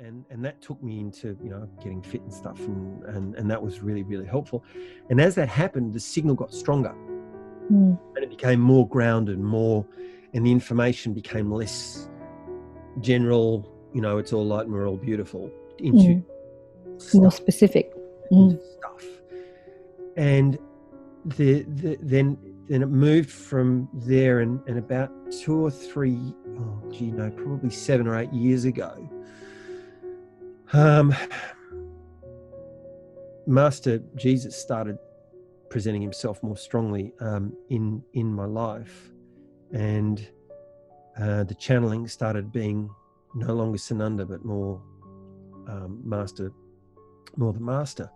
And that took me into, getting fit and stuff, and that was really, really helpful. And as that happened, the signal got stronger, and it became more grounded, and the information became less general, it's all light and we're all beautiful, into more specific stuff. And then it moved from there, and about 2 or 3, probably 7 or 8 years ago, Master Jesus started presenting himself more strongly in my life, and the channeling started being no longer Sananda, but more Master, more the Master.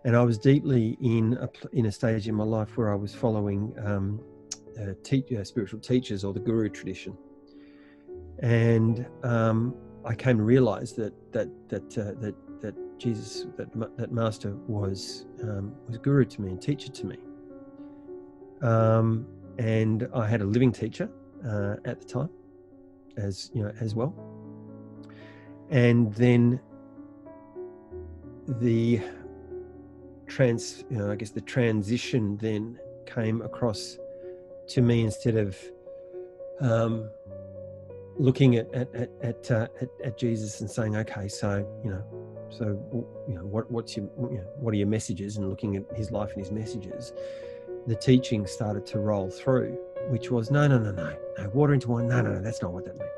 And I was deeply in a stage in my life where I was following spiritual teachers, or the Guru tradition, and I came to realize that Jesus, that Master was Guru to me and teacher to me. And I had a living teacher at the time, as well. And then the transition then came across to me, instead of looking at Jesus and saying, okay, what are your messages, and looking at his life and his messages, the teaching started to roll through, which was no, water into wine, no, that's not what that meant.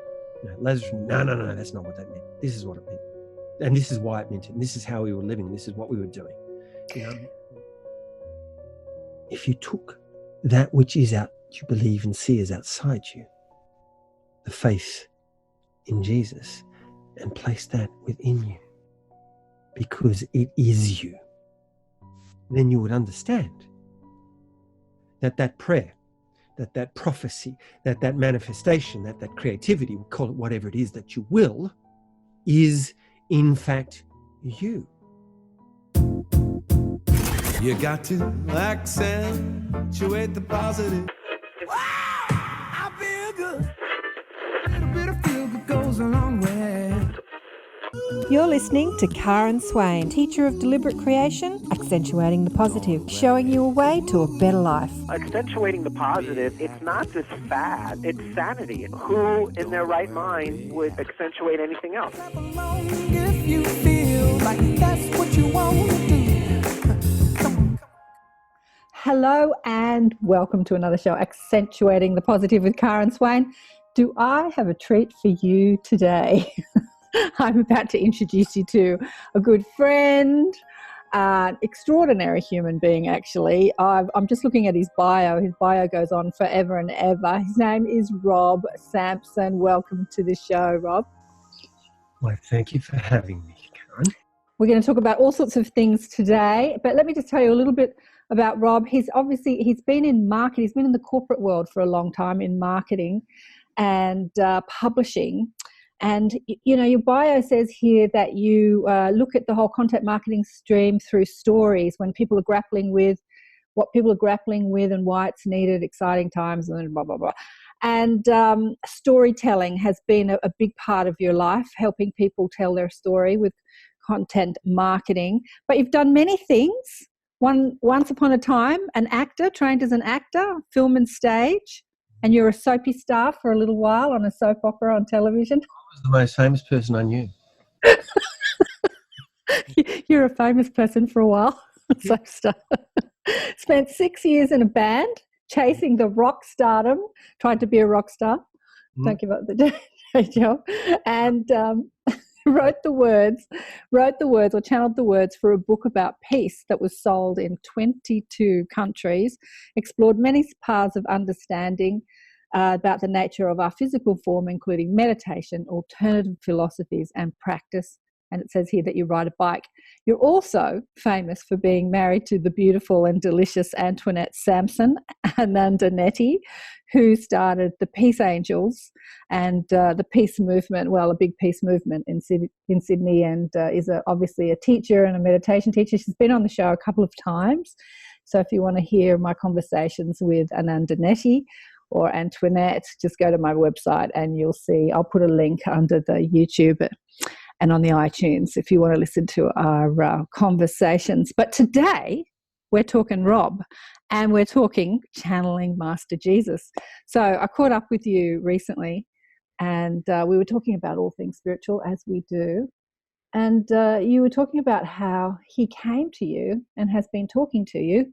Lazarus, no, that's not what that meant. This is what it meant, and this is why it meant it, and this is how we were living, and this is what we were doing. If you took that which is out, you believe and see is outside you, the faith in Jesus, and place that within you, because it is you, then you would understand that prayer, that prophecy, that manifestation, that creativity, we call it whatever it is that you will, is in fact you. You got to accentuate the positive. Wow, I feel good. A little bit of feel good goes a long way. You're listening to Karen Swain, teacher of deliberate creation, accentuating the positive, showing you a way to a better life. Accentuating the positive, it's not this fad, it's sanity. Who in their right mind would accentuate anything else? If you feel like that's what you want to do. Hello and welcome to another show, Accentuating the Positive with Karen Swain. Do I have a treat for you today? I'm about to introduce you to a good friend, extraordinary human being, actually. I'm just looking at his bio. His bio goes on forever and ever. His name is Rob Sampson. Welcome to the show, Rob. Well, thank you for having me, Karen. We're going to talk about all sorts of things today, but let me just tell you a little bit about Rob. He's been in marketing. He's been in the corporate world for a long time in marketing and publishing. And, your bio says here that you look at the whole content marketing stream through stories, when people are grappling with what people are grappling with and why it's needed, exciting times, and blah, blah, blah. And storytelling has been a big part of your life, helping people tell their story with content marketing. But you've done many things. Once upon a time, an actor, trained as an actor, film and stage, and you're a soapy star for a little while on a soap opera on television. I was the most famous person I knew. You're a famous person for a while, soap star. Spent 6 years in a band, chasing the rock stardom, tried to be a rock star. Don't give up the day job. And wrote the words or channeled the words for a book about peace that was sold in 22 countries, explored many paths of understanding about the nature of our physical form, including meditation, alternative philosophies and practice. And it says here that you ride a bike. You're also famous for being married to the beautiful and delicious Antoinette Sampson, Anandanetti, who started the Peace Angels and the peace movement, a big peace movement in Sydney, and is obviously a teacher and a meditation teacher. She's been on the show a couple of times. So if you want to hear my conversations with Anandanetti or Antoinette, just go to my website and you'll see. I'll put a link under the YouTube and on the iTunes if you want to listen to our conversations. But today we're talking Rob, and we're talking channeling Master Jesus. So I caught up with you recently, and we were talking about all things spiritual, as we do. And you were talking about how he came to you and has been talking to you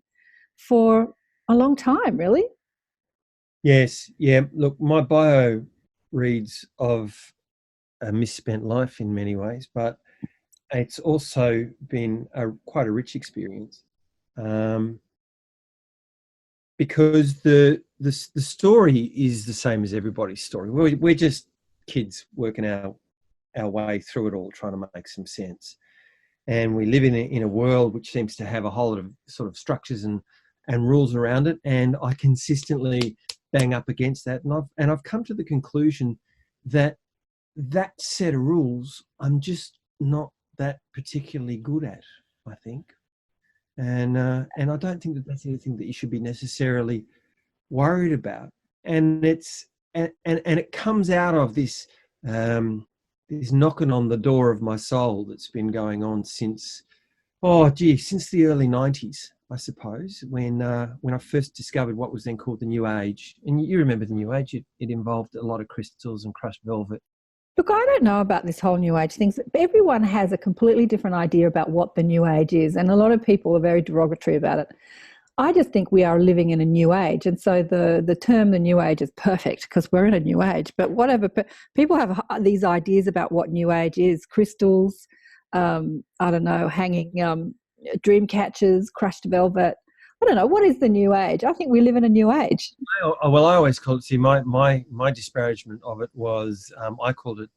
for a long time, really. Yes, yeah. Look, my bio reads of a misspent life in many ways, but it's also been quite a rich experience, because the story is the same as everybody's story. We're just kids working our way through it all, trying to make some sense. And we live in a world which seems to have a whole lot of sort of structures and rules around it. And I consistently bang up against that. And I've come to the conclusion that set of rules I'm just not that particularly good at, I think. And I don't think that that's anything that you should be necessarily worried about. And it's and it comes out of this this knocking on the door of my soul that's been going on since the early 90s, I suppose, when I first discovered what was then called the New Age. And you remember the New Age? It involved a lot of crystals and crushed velvet. Look, I don't know about this whole New Age thing. Everyone has a completely different idea about what the New Age is, and a lot of people are very derogatory about it. I just think we are living in a new age, and so the term the New Age is perfect because we're in a new age. But whatever, people have these ideas about what New Age is: crystals, I don't know, hanging dream catchers, crushed velvet. I don't know, what is the New Age? I think we live in a new age. Well, I always called it. See, my disparagement of it was I called it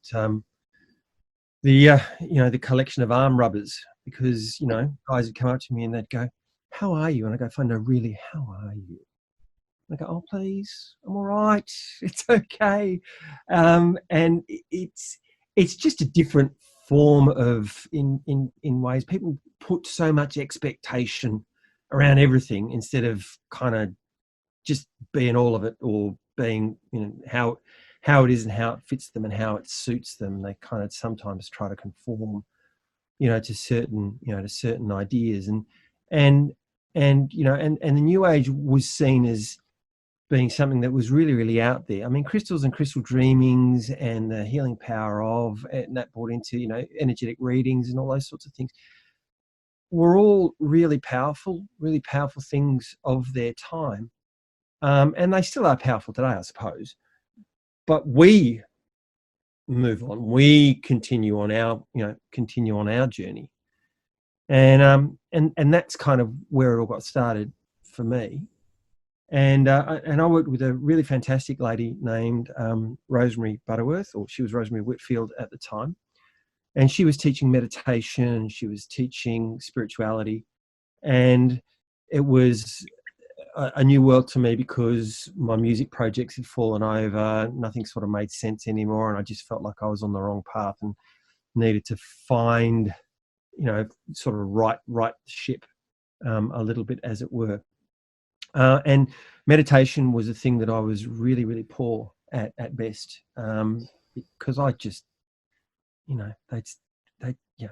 the collection of arm rubbers, because guys would come up to me and they'd go, "How are you?" And I go, "Fine, no, really, how are you?" And I go, "Oh, please, I'm all right. It's okay." And it's just a different form of in ways people put so much expectation around everything instead of kind of just being all of it, or being how it is and how it fits them and how it suits them. They kind of sometimes try to conform to certain ideas, and the New Age was seen as being something that was really, really out there. I mean, crystals and crystal dreamings and the healing power of, and that brought into energetic readings and all those sorts of things, were all really powerful things of their time, and they still are powerful today, I suppose. But we move on. We continue on our journey, and that's kind of where it all got started for me. And I worked with a really fantastic lady named Rosemary Butterworth, or she was Rosemary Whitfield at the time. And she was teaching meditation, she was teaching spirituality. And it was a new world to me, because my music projects had fallen over. Nothing sort of made sense anymore. And I just felt like I was on the wrong path and needed to find, sort of right the ship a little bit, as it were. And meditation was a thing that I was really, really poor at best, because I just,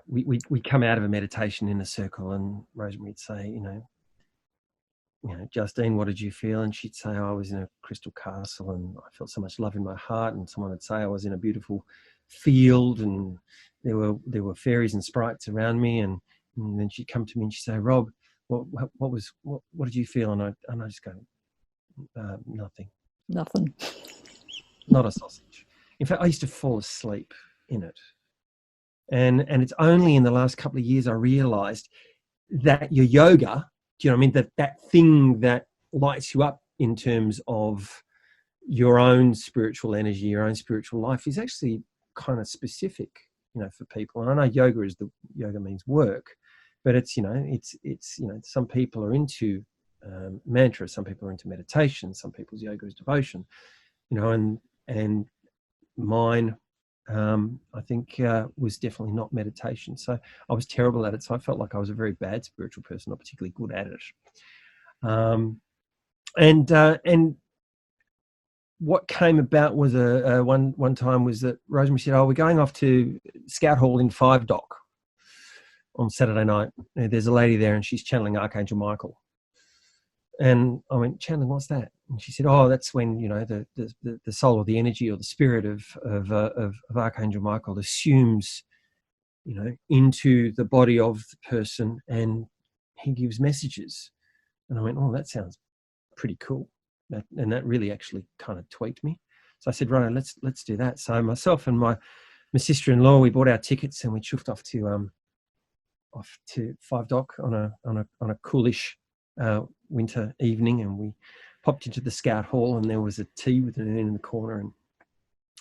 we come out of a meditation in a circle, and Rosemary would say, Justine, what did you feel? And she'd say, I was in a crystal castle and I felt so much love in my heart. And someone would say I was in a beautiful field and there were fairies and sprites around me. And then she'd come to me and she'd say, Rob, what did you feel? And I just go, nothing. Nothing. Not a sausage. In fact, I used to fall asleep in it. And it's only in the last couple of years I realized that your yoga, do you know what I mean? That thing that lights you up in terms of your own spiritual energy, your own spiritual life, is actually kind of specific, for people. And I know yoga means work, but it's some people are into mantra, some people are into meditation, some people's yoga is devotion, and mine, I think, was definitely not meditation. So I was terrible at it. So I felt like I was a very bad spiritual person, not particularly good at it. And what came about was one time was that Rosemary said, "Oh, we're going off to Scout Hall in 5 Dock on Saturday night. There's a lady there and she's channeling Archangel Michael." And I went, "Channeling, what's that?" And she said, "Oh, that's when, you know, the soul or the energy or the spirit of Archangel Michael assumes, you know, into the body of the person and he gives messages." And I went, "Oh, that sounds pretty cool." And that really actually kind of tweaked me. So I said, "Right, let's do that." So myself and my sister-in-law, we bought our tickets and we chuffed off to 5 Dock on a coolish winter evening, and we popped into the Scout Hall and there was a tea with an urn in the corner,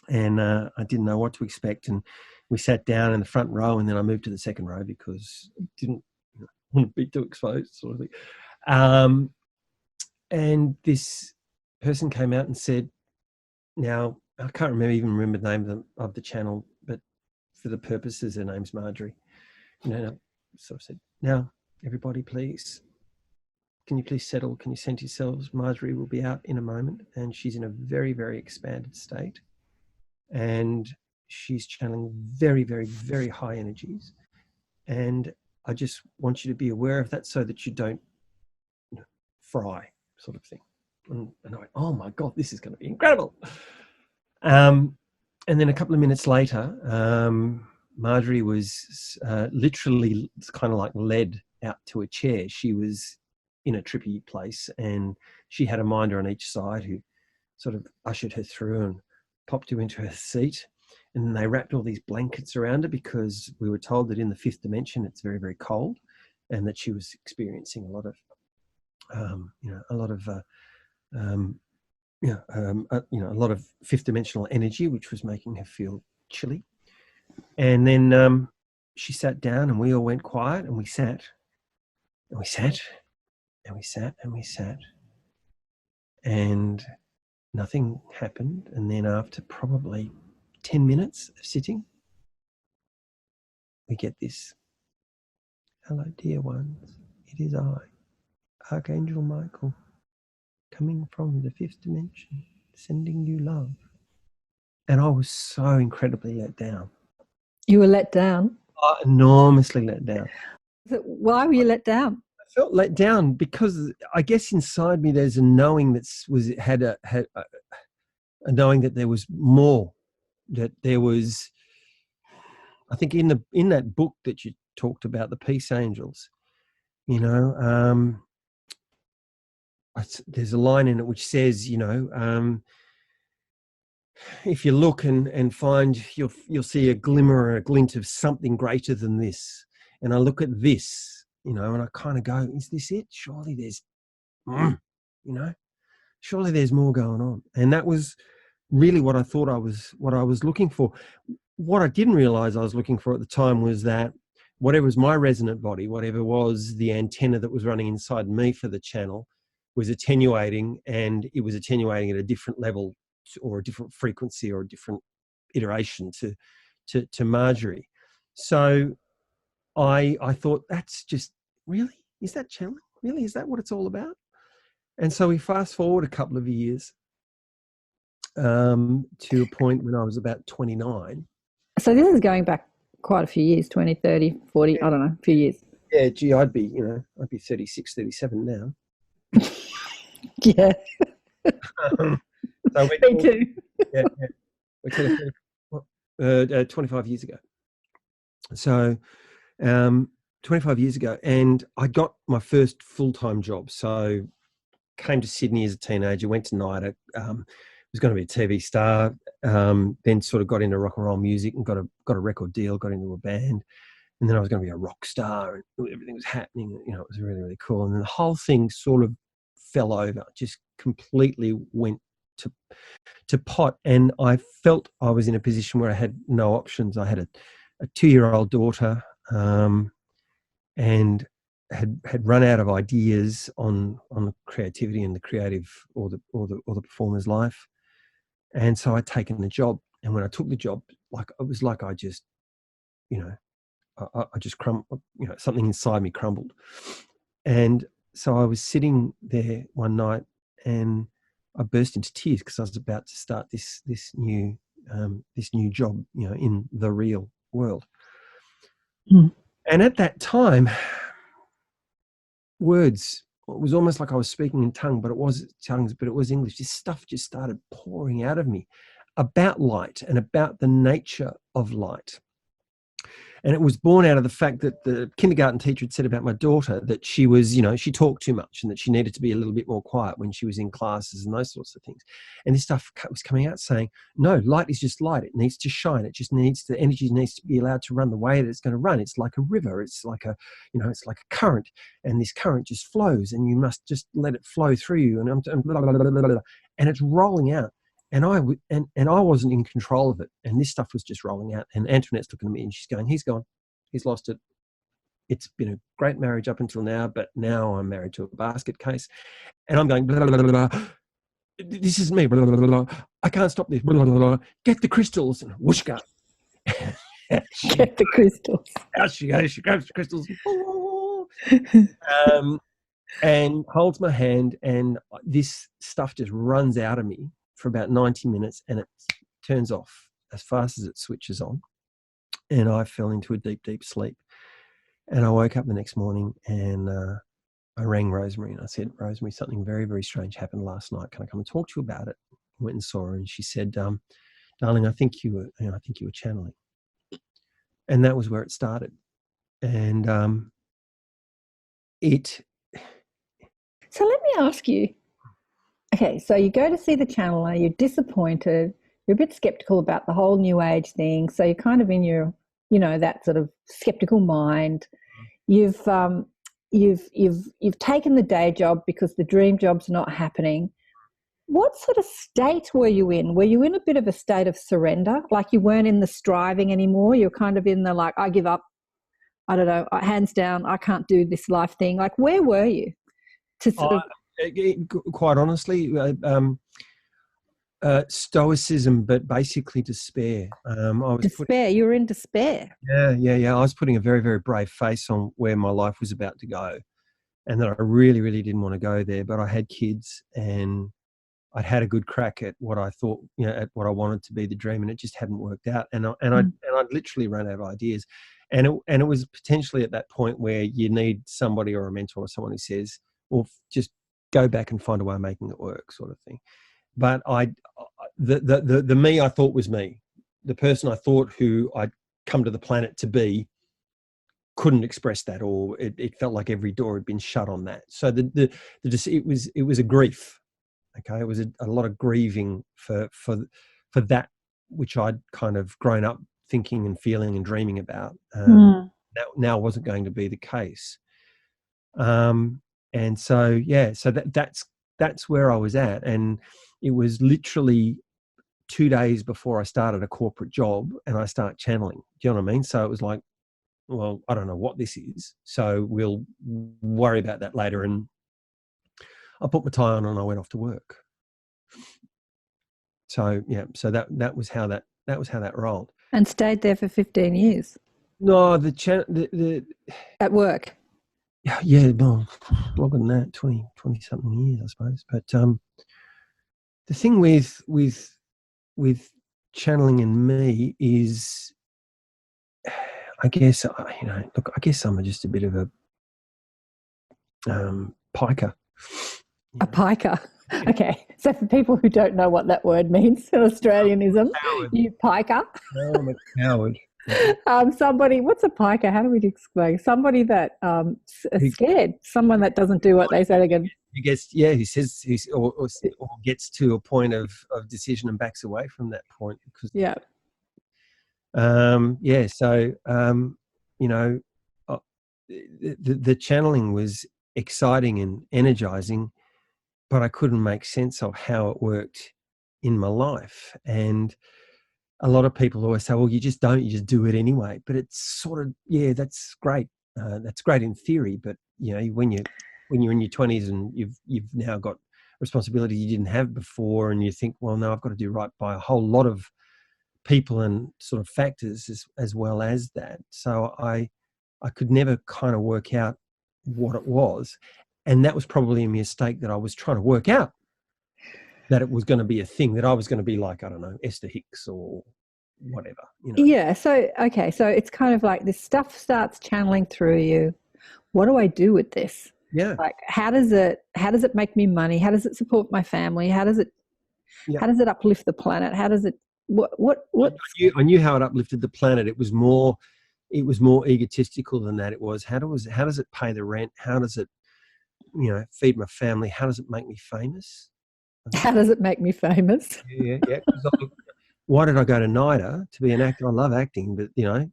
and I didn't know what to expect, and we sat down in the front row, and then I moved to the second row because I didn't want to be too exposed, sort of thing. And this person came out and said, now I can't even remember the name of the channel, but for the purposes, her name's Marjorie. So I said, "Now, everybody, please, can you please settle? Can you center yourselves? Marjorie will be out in a moment, and she's in a very, very expanded state, and she's channeling very, very, very high energies. And I just want you to be aware of that so that you don't fry," sort of thing. And I went, "Oh my God, this is going to be incredible." And then a couple of minutes later, Marjorie was literally kind of like led out to a chair. She was in a trippy place, and she had a minder on each side who sort of ushered her through and popped her into her seat. And then they wrapped all these blankets around her because we were told that in the 5th dimension it's very, very cold, and that she was experiencing a lot of a lot of 5th dimensional energy, which was making her feel chilly. And then she sat down, and we all went quiet, and we sat, and we sat, and we sat, and we sat, and nothing happened. And then after probably 10 minutes of sitting, we get this: "Hello, dear ones. It is I, Archangel Michael, coming from the 5th dimension, sending you love." And I was so incredibly let down. You were let down? Enormously let down. Why were you let down? I felt let down because I guess inside me there's a knowing had a knowing that there was more, that there was. I think in that book that you talked about, the Peace Angels, there's a line in it which says, if you look and find, you'll see a glimmer or a glint of something greater than this. And I look at this, and I kind of go, is this it? Surely there's, surely there's more going on. And that was really what I thought I was looking for. What I didn't realize I was looking for at the time was that whatever was my resonant body, whatever was the antenna that was running inside me for the channel, was attenuating, and it was attenuating at a different level or a different frequency or a different iteration to Marjorie. So I thought, that's just, really? Is that channeling? Really? Is that what it's all about? And so we fast forward a couple of years to a point when I was about 29. So this is going back quite a few years, 20, 30, 40, I don't know, a few years. Yeah, gee, I'd be 36, 37 now. Yeah. So Me too. Yeah. We're 25 years ago. So 25 years ago, and I got my first full-time job. So came to Sydney as a teenager, went to NIDA, was going to be a TV star, then sort of got into rock and roll music and got a record deal, got into a band, and then I was going to be a rock star, and everything was happening. It was really, really cool. And then the whole thing sort of fell over, just completely went to pot. And I felt I was in a position where I had no options. I had a 2-year-old daughter, and had run out of ideas on the creativity and the creative or the performer's life. And so I'd taken the job, and when I took the job, it was like I just, I just crumbled, something inside me crumbled. And so I was sitting there one night, and I burst into tears because I was about to start this new job, in the real world. And at that time, words, it was almost like I was speaking in tongues, but it was English. This stuff just started pouring out of me about light and about the nature of light. And it was born out of the fact that the kindergarten teacher had said about my daughter that she was, she talked too much and that she needed to be a little bit more quiet when she was in classes and those sorts of things. And this stuff was coming out saying, no, light is just light. It needs to shine. It just needs the energy needs to be allowed to run the way that it's going to run. It's like a river. It's like it's like a current, and this current just flows, and you must just let it flow through you. And blah, blah, blah, blah, blah, and it's rolling out. And I wasn't in control of it. And this stuff was just rolling out. And Antoinette's looking at me and she's going, he's gone. He's lost it. It's been a great marriage up until now, but now I'm married to a basket case. And I'm going, blah, blah, blah, blah, blah. This is me. Blah, blah, blah, blah. I can't stop this. Blah, blah, blah, blah. Get the crystals. And whoosh, go. Get the crystals. Out she goes. She grabs the crystals. And holds my hand. And this stuff just runs out of me for about 90 minutes, and it turns off as fast as it switches on. And I fell into a deep, deep sleep. And I woke up the next morning and I rang Rosemary and I said, Rosemary, something very, very strange happened last night. Can I come and talk to you about it? I went and saw her and she said, darling, I think you were channeling. And that was where it started. And So let me ask you, okay, so you go to see the channeler, you're disappointed, you're a bit skeptical about the whole new age thing. So you're kind of in your, that sort of skeptical mind. You've taken the day job because the dream job's not happening. What sort of state were you in? Were you in a bit of a state of surrender? Like you weren't in the striving anymore? You're kind of in the like, I give up, I don't know, hands down, I can't do this life thing. Like where were you? To sort of quite honestly, stoicism, but basically despair. You were in despair. Yeah. I was putting a very, very brave face on where my life was about to go, and that I really, really didn't want to go there. But I had kids, and I'd had a good crack at what I thought, at what I wanted to be the dream, and it just hadn't worked out. And I'd literally run out of ideas, and it was potentially at that point where you need somebody or a mentor or someone who says, well, just go back and find a way of making it work, sort of thing. But the me I thought was me, the person I thought who I'd come to the planet to be, couldn't express that, or it felt like every door had been shut on that. So it was a grief. Okay, it was a lot of grieving for that which I'd kind of grown up thinking and feeling and dreaming about. Now wasn't going to be the case. And so that's where I was at. And it was literally 2 days before I started a corporate job and I start channeling. Do you know what I mean? So it was like, well, I don't know what this is, so we'll worry about that later. And I put my tie on and I went off to work. So yeah, so that was how that rolled. And stayed there for 15 years. No, the at work. Yeah, well, longer than that, 20 something years, I suppose. But the thing with channeling in me is, I guess, look, I guess I'm just a bit of a piker. A piker. Okay. So for people who don't know what that word means in Australianism, you piker. No, I'm a coward. Somebody, what's a piker? How do we explain? Somebody that is scared. Someone that doesn't do what they say they're going to. He says or gets to a point of decision and backs away from that point. Because, So, the channeling was exciting and energizing, but I couldn't make sense of how it worked in my life. And a lot of people always say, well, you just do it anyway. But it's sort of, that's great. That's great in theory. But, when you're in your 20s and you've now got responsibilities you didn't have before, and you think, well, no, I've got to do right by a whole lot of people and sort of factors as well as that. So I could never kind of work out what it was. And that was probably a mistake that I was trying to work out. that it was going to be a thing, that I was going to be like, I don't know, Esther Hicks or whatever, you know. Yeah. So, okay. So it's kind of like this stuff starts channeling through you. What do I do with this? Yeah. Like, how does it make me money? How does it support my family? How does it uplift the planet? How does it, what? I knew how it uplifted the planet. It was more egotistical than that. It was, how does it pay the rent? How does it, you know, feed my family? How does it make me famous? How does it make me famous? Yeah. Why did I go to NIDA to be an actor? I love acting, but you know,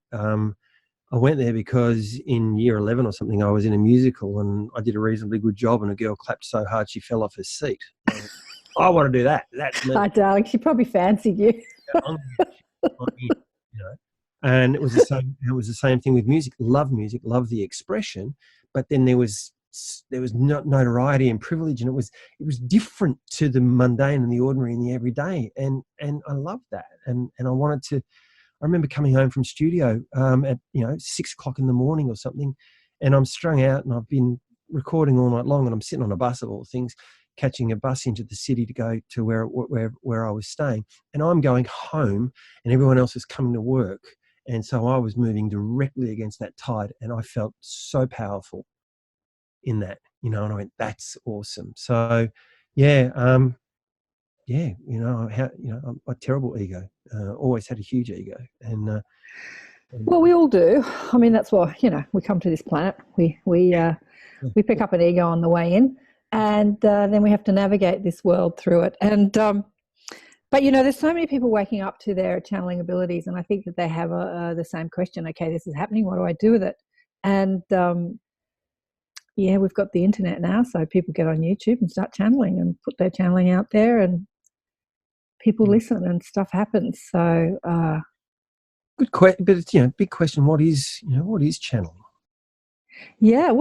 I went there because in year 11 or something, I was in a musical and I did a reasonably good job, and a girl clapped so hard she fell off her seat. I want to do that. That's me. Oh, darling, she probably fancied you. You know. And it was the same. It was the same thing with music. Love music, love the expression, but then there was notoriety and privilege, and it was different to the mundane and the ordinary and the everyday. And I loved that. And I wanted to. I remember coming home from studio at 6 o'clock in the morning or something, and I'm strung out, and I've been recording all night long, and I'm sitting on a bus of all things, catching a bus into the city to go to where I was staying, and I'm going home, and everyone else is coming to work, and so I was moving directly against that tide, and I felt so powerful in that, you know, and I went, that's awesome. So, yeah. I'm a terrible ego. Always had a huge ego, and well, we all do. I mean, that's why, you know, we come to this planet. We pick up an ego on the way in, and then we have to navigate this world through it. And but you know, there's so many people waking up to their channeling abilities, and I think that they have the same question. Okay, this is happening. What do I do with it? And yeah, we've got the internet now, so people get on YouTube and start channeling and put their channeling out there, and people listen and stuff happens. So good question, but it's, you know, big question. What is channeling? Yeah,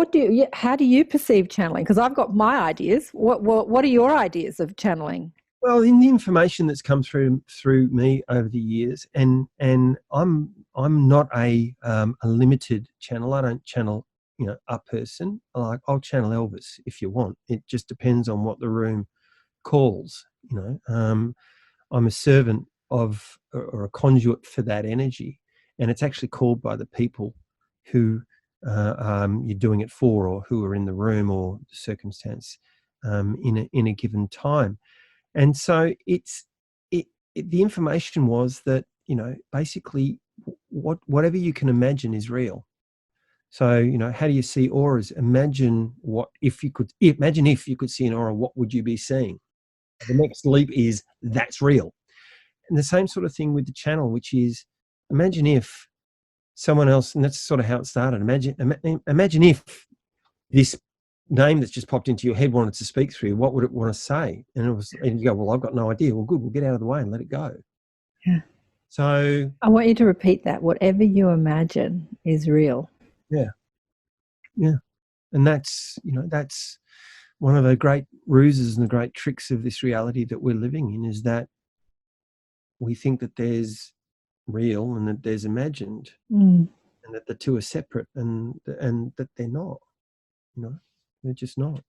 how do you perceive channeling? Because I've got my ideas. What are your ideas of channeling? Well, in the information that's come through me over the years, and I'm not a limited channel. I don't channel, you know, a person. I'll channel Elvis if you want. It just depends on what the room calls. You know, I'm a servant of, or a conduit for that energy, and it's actually called by the people who you're doing it for, or who are in the room, or the circumstance in a given time. And so the information was that, you know, basically whatever you can imagine is real. So, you know, how do you see auras? Imagine if you could see an aura, what would you be seeing? The next leap is that's real. And the same sort of thing with the channel, which is, imagine if someone else, and that's sort of how it started. Imagine if this name that's just popped into your head wanted to speak through you, what would it want to say? And you go, well, I've got no idea. Well, good, we'll get out of the way and let it go. Yeah. So I want you to repeat that. Whatever you imagine is real. Yeah. Yeah. And that's one of the great ruses and the great tricks of this reality that we're living in, is that we think that there's real and that there's imagined, and that the two are separate, and that they're not. You know, they're just not.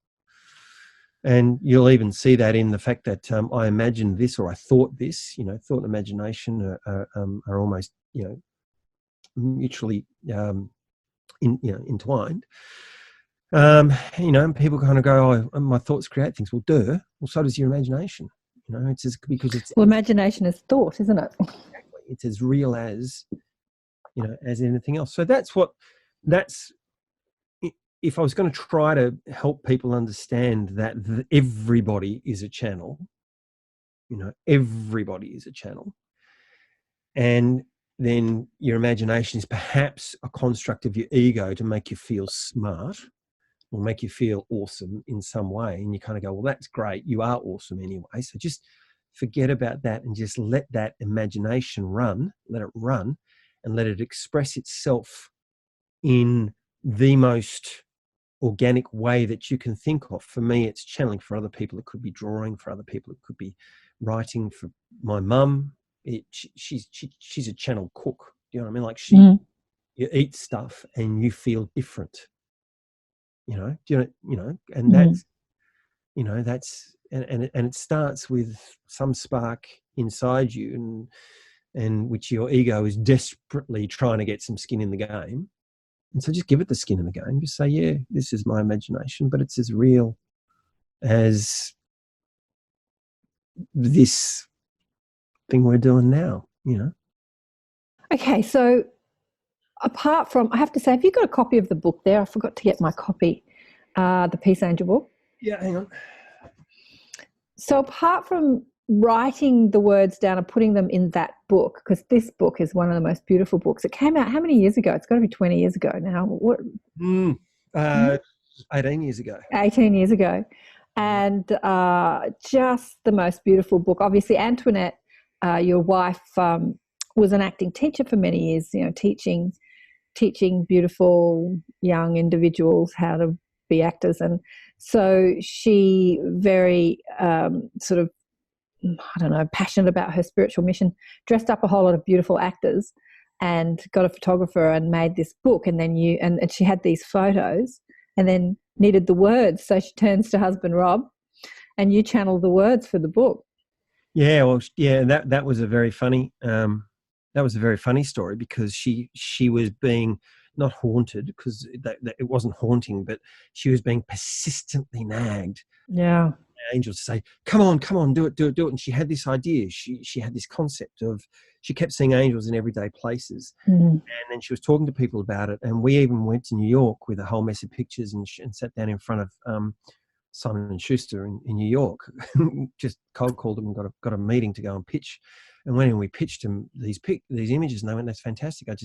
And you'll even see that in the fact that I imagined this, or I thought this. You know, thought and imagination are almost, you know, mutually entwined. You know, and people kind of go, oh, my thoughts create things. Well, duh. Well, so does your imagination. You know, imagination is thought, isn't it? Exactly. It's as real as, you know, as anything else. So that's if I was going to try to help people understand that everybody is a channel, you know, everybody is a channel. And then your imagination is perhaps a construct of your ego to make you feel smart, or make you feel awesome in some way. And you kind of go, well, that's great. You are awesome anyway. So just forget about that and just let that imagination run, let it run, and let it express itself in the most organic way that you can think of. For me, it's channeling. For other people, it could be drawing. For other people, it could be writing. For my mum, she's a channel cook. You know what I mean? Like you eat stuff and you feel different. You know, and that's, you know, that's and it starts with some spark inside you, and which your ego is desperately trying to get some skin in the game. And so just give it the skin in the game. Just say, yeah, this is my imagination, but it's as real as this thing we're doing now, Okay, so apart from, I have to say, have you got a copy of the book there? I forgot to get my copy, the Peace Angel book. Yeah, hang on. So apart from writing the words down and putting them in that book, because this book is one of the most beautiful books. It came out how many years ago? It's got to be 20 years ago now. 18 years ago. 18 years ago. And just the most beautiful book. Obviously, Antoinette, your wife, was an acting teacher for many years, teaching beautiful young individuals how to be actors. And so she very sort of, I don't know, passionate about her spiritual mission, dressed up a whole lot of beautiful actors and got a photographer and made this book. And then and she had these photos and then needed the words. So she turns to husband Rob and you channel the words for the book. Yeah, well, yeah, that was a very funny story, because she was being not haunted, because it wasn't haunting, but she was being persistently nagged. Yeah. Angels to say, come on, do it. And she had this idea. She had this concept of, she kept seeing angels in everyday places. And then she was talking to people about it. And we even went to New York with a whole mess of pictures and sat down in front of Simon & Schuster in New York. Just cold called them and got a meeting to go and pitch. And when we pitched them these images, and they went, that's fantastic. I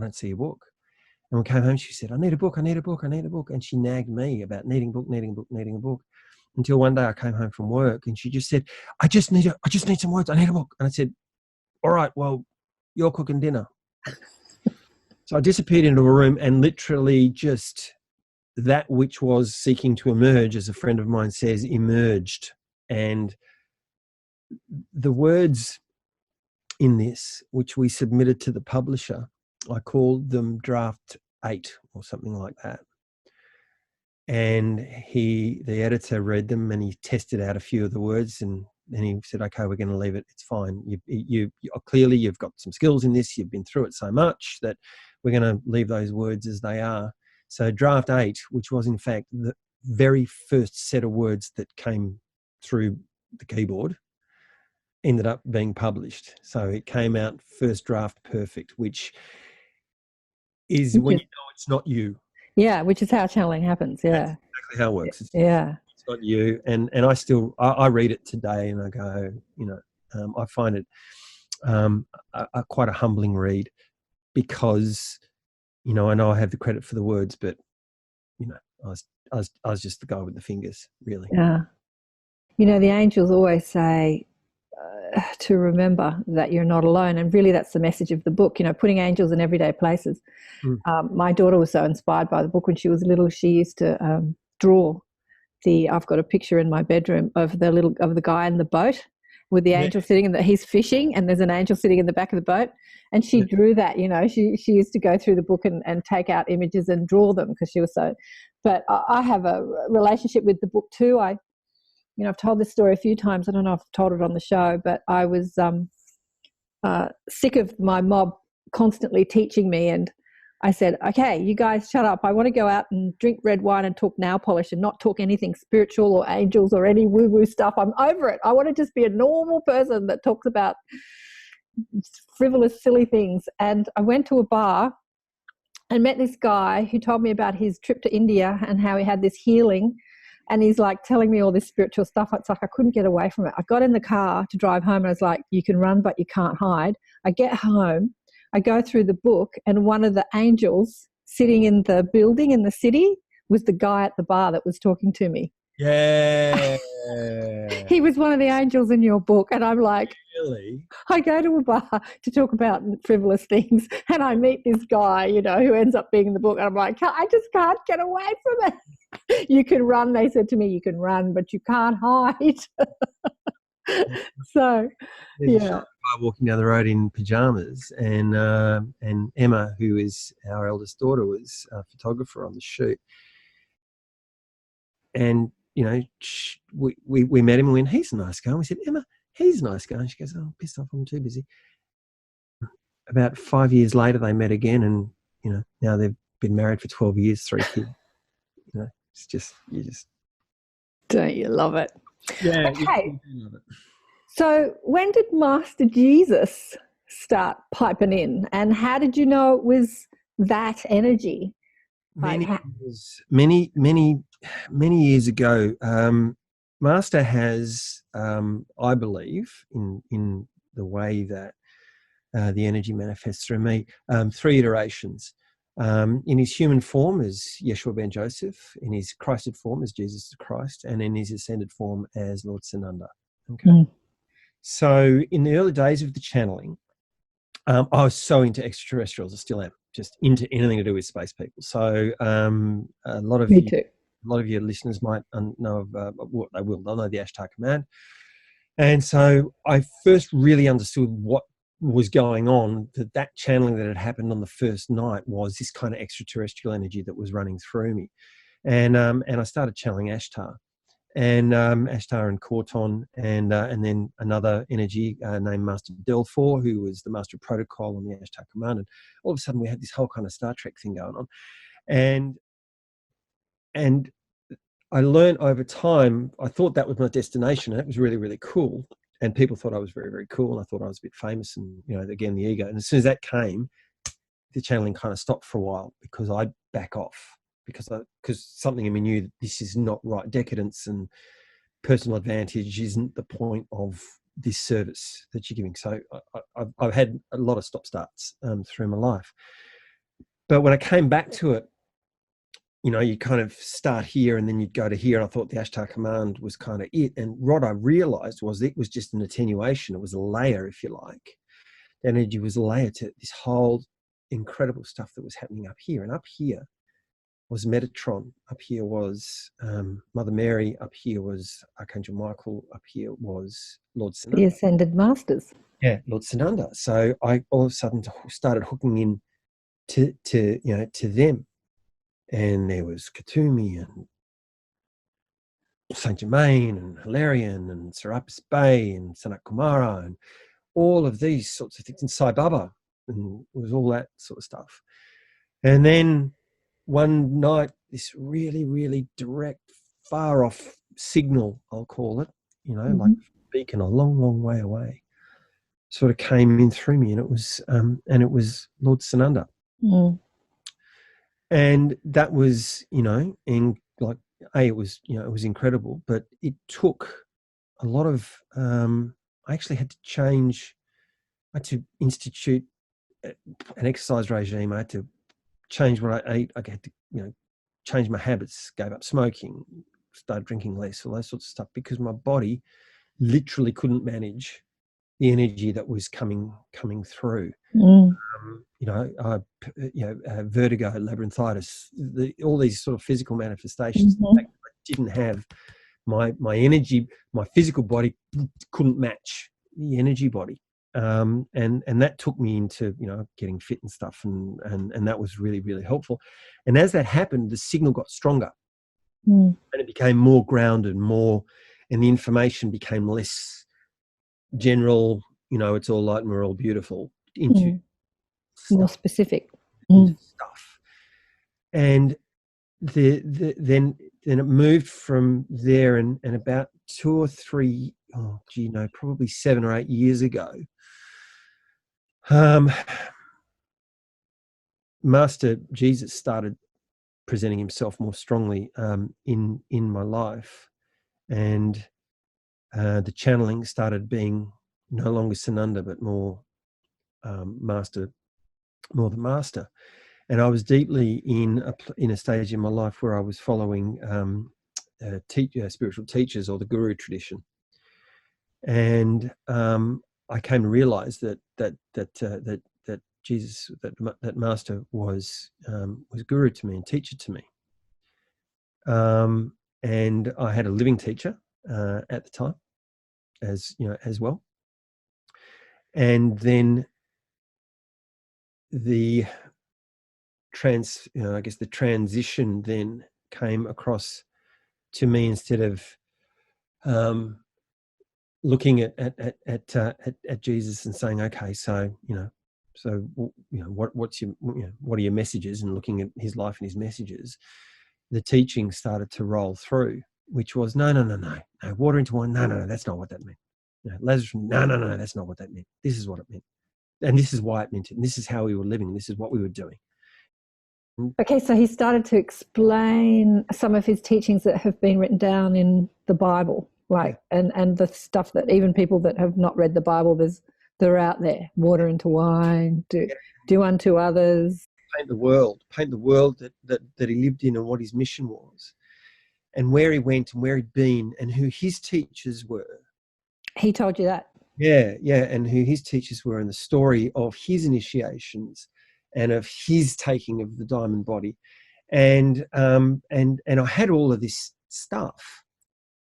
don't see a book. And we came home, she said, I need a book. And she nagged me about needing a book. Until one day I came home from work and she just said, I just need some words. I need a book. And I said, all right, well, you're cooking dinner. So I disappeared into a room, and literally just that which was seeking to emerge, as a friend of mine says, emerged. And the words in this, which we submitted to the publisher, I called them draft 8 or something like that. And the editor read them and he tested out a few of the words, and then he said, okay, we're going to leave it. It's fine. You clearly you've got some skills in this. You've been through it so much that we're going to leave those words as they are. So draft 8, which was in fact the very first set of words that came through the keyboard, ended up being published. So it came out first draft perfect, which is when you know it's not you. Yeah, which is how channeling happens. Yeah, that's exactly how it works. It's not you. And I read it today and I go, I find it quite a humbling read, because I know I have the credit for the words, but I was just the guy with the fingers, really. Yeah. The angels always say to remember that you're not alone, and really that's the message of the book. Putting angels in everyday places. My daughter was so inspired by the book when she was little. She used to draw I've got a picture in my bedroom of the guy in the boat with the angel sitting in he's fishing, and there's an angel sitting in the back of the boat, and she drew that. She used to go through the book and take out images and draw them, because she was so. But I have a relationship with the book too. I've told this story a few times. I don't know if I've told it on the show, but I was sick of my mob constantly teaching me, and I said, okay, you guys shut up. I want to go out and drink red wine and talk nail polish and not talk anything spiritual or angels or any woo-woo stuff. I'm over it. I want to just be a normal person that talks about frivolous, silly things. And I went to a bar and met this guy who told me about his trip to India and how he had this healing. And he's like telling me all this spiritual stuff. It's like I couldn't get away from it. I got in the car to drive home and I was like, you can run, but you can't hide. I get home, I go through the book, and one of the angels sitting in the building in the city was the guy at the bar that was talking to me. Yeah. He was one of the angels in your book. And I'm like, really? I go to a bar to talk about frivolous things, and I meet this guy, who ends up being in the book. And I'm like, I just can't get away from it. You can run, they said to me, you can run, but you can't hide. So, there's a guy walking down the road in pajamas, and Emma, who is our eldest daughter, was a photographer on the shoot, and we met him and went, he's a nice guy. And we said, Emma, he's a nice guy. And she goes, oh, pissed off, I'm too busy. About 5 years later, they met again, and now they've been married for 12 years, 3 kids. It's just don't you love it? Yeah. Okay. You love it. So when did Master Jesus start piping in, and how did you know it was that energy? Many years ago, Master has, I believe, in the way that the energy manifests through me, 3 iterations. In his human form as Yeshua ben Joseph, in his Christed form as Jesus the Christ, and in his ascended form as Lord Sananda. Okay. So in the early days of the channeling, I was so into extraterrestrials. I still am, just into anything to do with space people. So a lot of your listeners might know of what they will. They'll know the Ashtar Command. And so I first really understood what was going on, that channeling that had happened on the first night was this kind of extraterrestrial energy that was running through me. And I started channeling Ashtar. And Ashtar and Corton, and then another energy named Master Delphor, who was the Master of Protocol on the Ashtar Command. And all of a sudden, we had this whole kind of Star Trek thing going on. And I learned over time, I thought that was my destination, and it was really, really cool. And people thought I was very, very cool, and I thought I was a bit famous, and again, the ego. And as soon as that came, the channeling kind of stopped for a while, because I'd back off. Because something in me knew that this is not right. Decadence and personal advantage isn't the point of this service that you're giving. So I've had a lot of stop-starts through my life. But when I came back to it, you kind of start here and then you'd go to here. And I thought the Ashtar Command was kind of it. And what I realized was it was just an attenuation. It was a layer, if you like. The energy was a layer to this whole incredible stuff that was happening up here. And up here was Metatron, up here was Mother Mary, up here was Archangel Michael, up here was Lord Sananda. The Ascended Masters. Yeah, Lord Sananda. So I all of a sudden started hooking in to them. And there was Katumi and Saint Germain and Hilarion and Serapis Bey and Sanat Kumara and all of these sorts of things, and Sai Baba, and it was all that sort of stuff. And then one night, this really, really direct, far off signal, I'll call it, like a beacon a long, long way away, sort of came in through me, and it was Lord Sananda. Mm. And that was, it was incredible, but it took a lot of, I actually had to institute an exercise regime. I had to change what I ate. I had to, change my habits, gave up smoking, started drinking less, all those sorts of stuff, because my body literally couldn't manage the energy that was coming through. Vertigo, labyrinthitis, all these sort of physical manifestations. I didn't have my energy, my physical body couldn't match the energy body. And that took me into, getting fit and stuff. And that was really, really helpful. And as that happened, the signal got stronger and it became more grounded, and the information became less general, it's all light and we're all beautiful, into more specific stuff. And then it moved from there, and about 2 or 3, probably 7 or 8 years ago, Master Jesus started presenting himself more strongly in my life, and the channeling started being no longer Sananda, but more Master, more the Master. And I was deeply in a stage in my life where I was following spiritual teachers, or the Guru tradition, and I came to realize that Jesus, that Master was Guru to me and teacher to me. And I had a living teacher at the time, as well. And then the transition then came across to me, instead of looking at Jesus and saying, okay, so what are your messages, and looking at his life and his messages, the teaching started to roll through, which was no, water into wine, no, that's not what that meant. Lazarus, no, that's not what that meant. This is what it meant, and this is why it meant it, and this is how we were living, this is what we were doing. Okay, so he started to explain some of his teachings that have been written down in the Bible, like, and the stuff that even people that have not read the Bible, they're out there. Water into wine, do unto others. Paint the world that he lived in, and what his mission was, and where he went and where he'd been, and who his teachers were. He told you that? Yeah, and who his teachers were, and the story of his initiations and of his taking of the diamond body. And I had all of this stuff,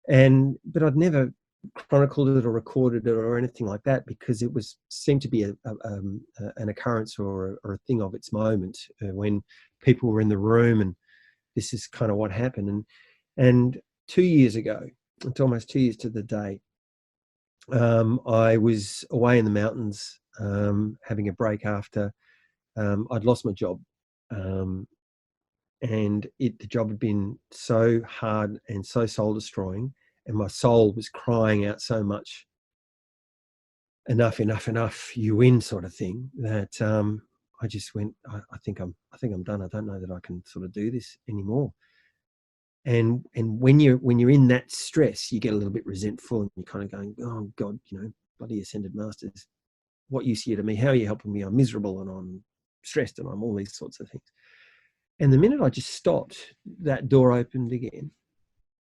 but I'd never chronicled it or recorded it or anything like that, because it seemed to be an occurrence or a thing of its moment, when people were in the room, and this is kind of what happened. And 2 years ago, it's almost 2 years to the day, I was away in the mountains, having a break after I'd lost my job, and the job had been so hard and so soul destroying, and my soul was crying out so much, enough, you win, sort of thing, that I just went, I think I'm done. I don't know that I can sort of do this anymore. And when you're in that stress, you get a little bit resentful, and you're kind of going, oh God, bloody ascended masters, what use are you to me? How are you helping me? I'm miserable, and I'm stressed, and I'm all these sorts of things. And the minute I just stopped, that door opened again,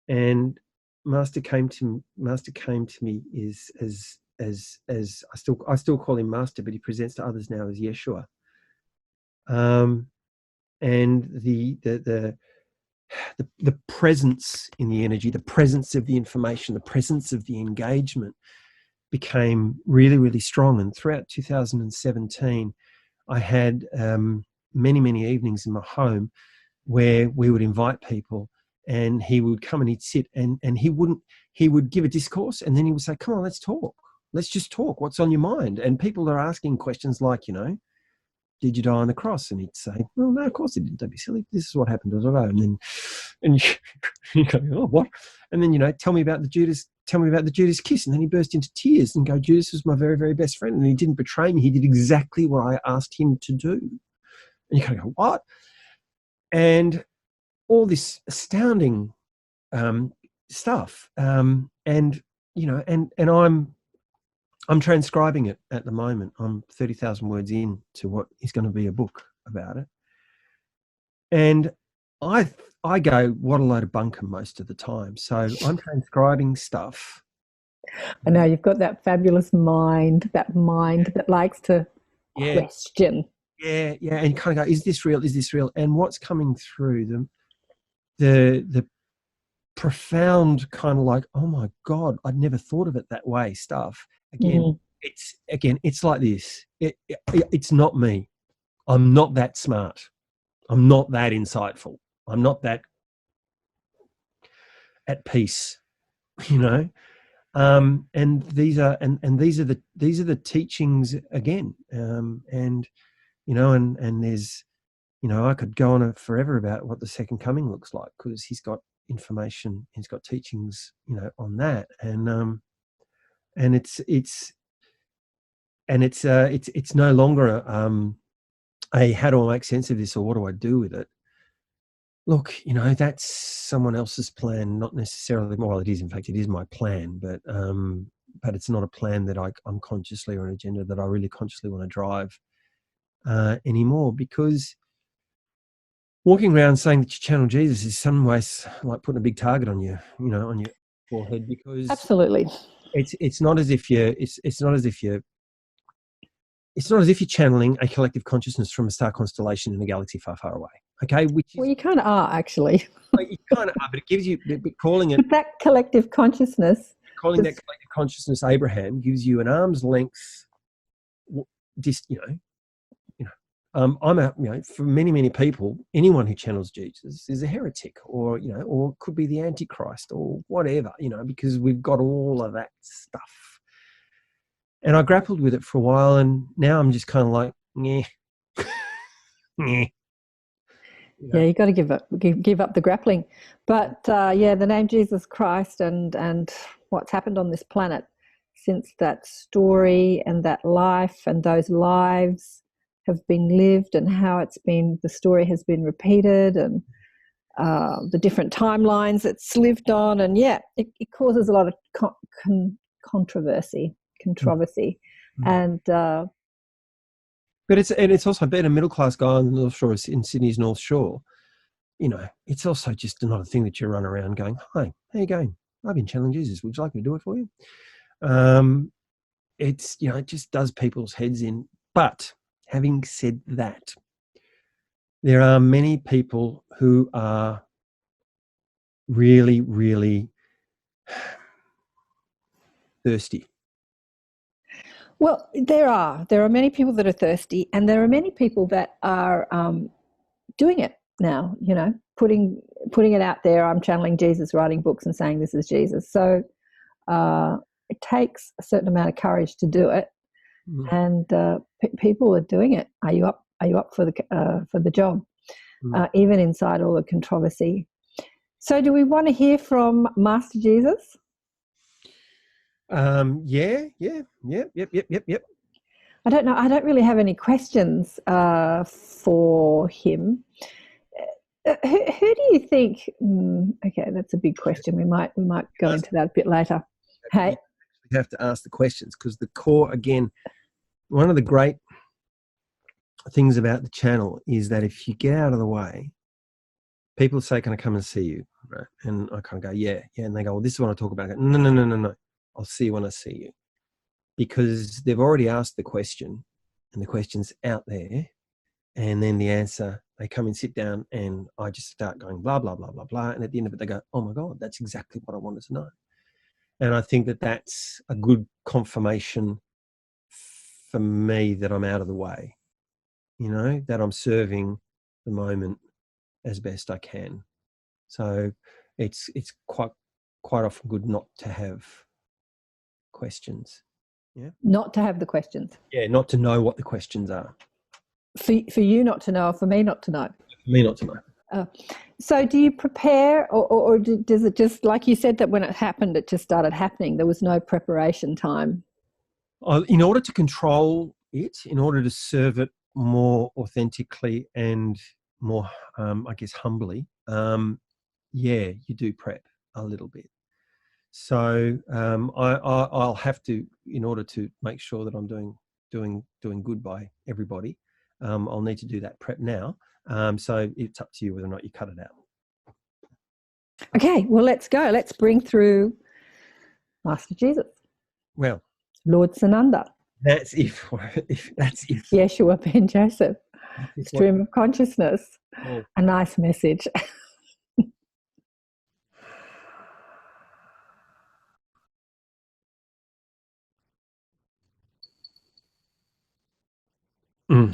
and Master came to me as I still call him Master, but he presents to others now as Yeshua. And the presence in the energy, the presence of the information, the presence of the engagement became really, really strong. And throughout 2017, I had many evenings in my home where we would invite people, and he would come and he'd sit, and he would give a discourse, and then he would say, come on, let's talk. Let's just talk. What's on your mind? And people are asking questions like, did you die on the cross? And he'd say, well, no, of course he didn't. Don't be silly. This is what happened. And you go, oh, what? And then, tell me about the Judas kiss. And then he burst into tears and go, Judas was my very, very best friend, and he didn't betray me. He did exactly what I asked him to do. And you kind of go, what? And all this astounding stuff. And I'm transcribing it at the moment. I'm 30,000 words in to what is going to be a book about it. And I go, what a load of bunkum most of the time. So I'm transcribing stuff. I know you've got that fabulous mind, that likes to question. Yeah. And kind of go, is this real? Is this real? And what's coming through them, the profound kind of like, oh my God, I'd never thought of it that way stuff. It's like this. It's not me. I'm not that smart. I'm not that insightful. I'm not that at peace, And these are the teachings again. And there's, I could go on forever about what the second coming looks like, because he's got information, he's got teachings, on that. And it's no longer a how do I make sense of this, or what do I do with it? Look, that's someone else's plan, not necessarily. Well, it is. In fact, it is my plan, but it's not a plan that I'm consciously, or an agenda that I really consciously want to drive anymore. Because walking around saying that you channel Jesus is in some ways like putting a big target on you, on your forehead. Because absolutely. It's not as if you're channeling a collective consciousness from a star constellation in a galaxy far, far away. Okay, well, you kind of are actually. You kind of are, but it gives you calling it. But that collective consciousness. Calling that collective consciousness Abraham gives you an arm's length, for many people, anyone who channels Jesus is a heretic, or or could be the Antichrist or whatever, because we've got all of that stuff. And I grappled with it for a while, and now I'm just kind of like, yeah. Yeah, you got to give up the grappling. But the name Jesus Christ and what's happened on this planet since that story and that life and those lives have been lived, and how the story has been repeated, and the different timelines it's lived on, and it causes a lot of controversy, and. But it's also being a middle class guy on the North Shore, in Sydney's North Shore. It's also just another thing that you run around going, "Hi, how you going? I've been channeling Jesus. Would you like me to do it for you?" It's it just does people's heads in. But having said that, there are many people who are really, really thirsty. Well, there are many people that are thirsty, and there are many people that are doing it now. Putting it out there. I'm channeling Jesus, writing books, and saying this is Jesus. So it takes a certain amount of courage to do it, and people are doing it. Are you up? Are you up for the job? Even inside all the controversy. So, do we want to hear from Master Jesus? Yep. I don't know. I don't really have any questions for him. Who do you think? Okay, that's a big question. We might go into that a bit later. Hey, we have to ask the questions, because the core, again, one of the great things about the channel is that if you get out of the way, people say, "Can I come and see you?" Right? And I kind of go, "Yeah," and they go, "Well, this is what I talk about." I go, No. I'll see you when I see you, because they've already asked the question, and the question's out there, and then the answer, they come and sit down, and I just start going blah blah blah blah blah, and at the end of it, they go, "Oh my God, that's exactly what I wanted to know." And I think that that's a good confirmation for me that I'm out of the way, that I'm serving the moment as best I can. So it's quite often good not to have questions. Yeah. Not to have the questions. Yeah, not to know what the questions are. For you not to know, or for me not to know? For me not to know. So do you prepare, or does it just, like you said, that when it happened, it just started happening? There was no preparation time? In order to control it, in order to serve it more authentically and more, I guess, humbly, you do prep a little bit. So I'll have to, in order to make sure that I'm doing good by everybody, I'll need to do that prep now. So it's up to you whether or not you cut it out. Okay, well, let's go. Let's bring through Master Jesus. Well, Lord Sananda. That's if that's if. Yeshua Ben Joseph. Stream of consciousness. Oh. A nice message.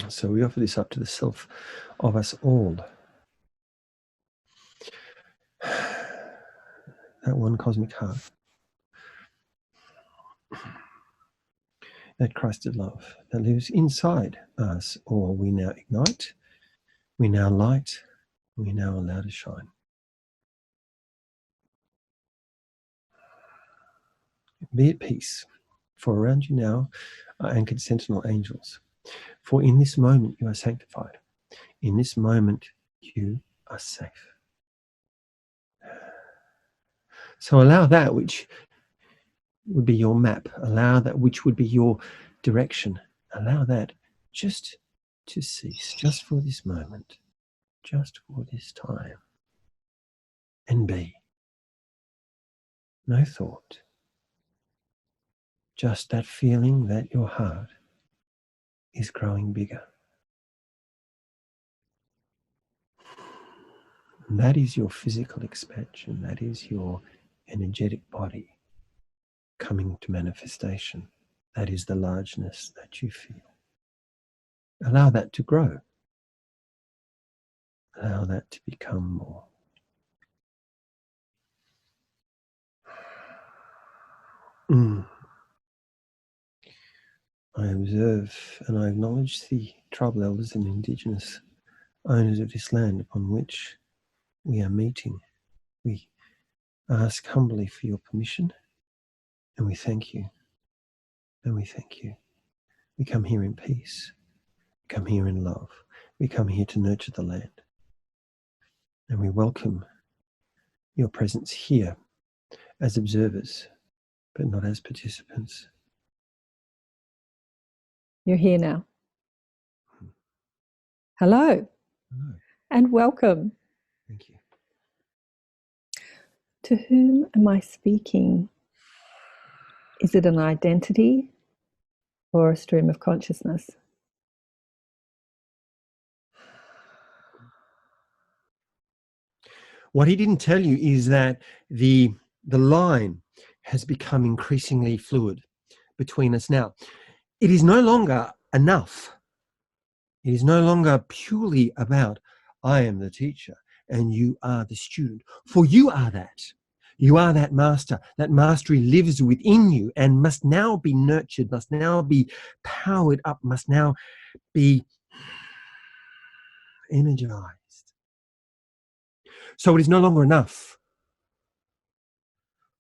So we offer this up to the self of us all. That one cosmic heart. That Christed love that lives inside us all, we now ignite, we now light, we now allow to shine. Be at peace, for around you now are anchored sentinel angels. For in this moment you are sanctified. In this moment you are safe. So allow that which would be your map, allow that which would be your direction, allow that just to cease, just for this moment, just for this time, and be. No thought, just that feeling that your heart is growing bigger. And that is your physical expansion, that is your energetic body coming to manifestation. That is the largeness that you feel. Allow that to grow. Allow that to become more. I observe and I acknowledge the tribal elders and indigenous owners of this land upon which we are meeting. We ask humbly for your permission, and we thank you. And we thank you. We come here in peace. We come here in love. We come here to nurture the land. And we welcome your presence here as observers, but not as participants. You're here now. Hello. Hello. And welcome. Thank you. To whom am I speaking? Is it an identity or a stream of consciousness? What he didn't tell you is that the line has become increasingly fluid between us now. It is no longer enough. It is no longer purely about, I am the teacher and you are the student. For you are that. You are that master. That mastery lives within you and must now be nurtured, must now be powered up, must now be energized. So it is no longer enough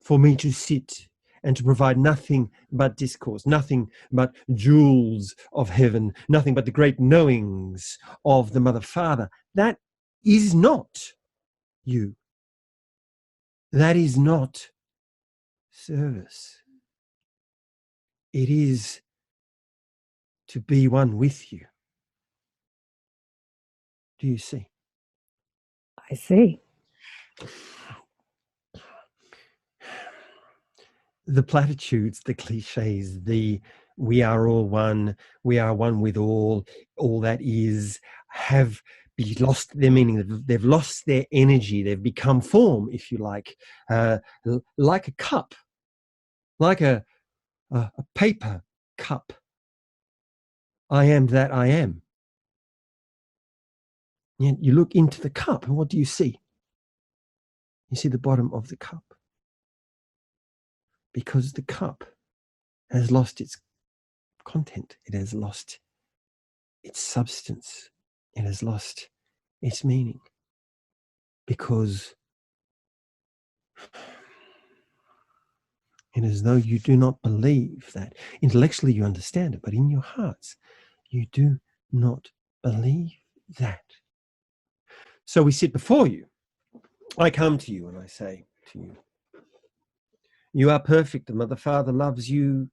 for me to sit and to provide nothing but discourse, nothing but jewels of heaven, nothing but the great knowings of the Mother Father. That is not you. That is not service. It is to be one with you. Do you see? I see. The platitudes, the cliches, the we are all one, we are one with all that is, have lost their meaning. They've lost their energy. They've become form, if you like a cup, like a paper cup. I am that I am. Yet you look into the cup, and what do you see? You see the bottom of the cup. Because the cup has lost its content. It has lost its substance. It has lost its meaning. Because it is as though you do not believe that. Intellectually you understand it, but in your hearts you do not believe that. So we sit before you. I come to you and I say to you, you are perfect. The Mother Father loves you.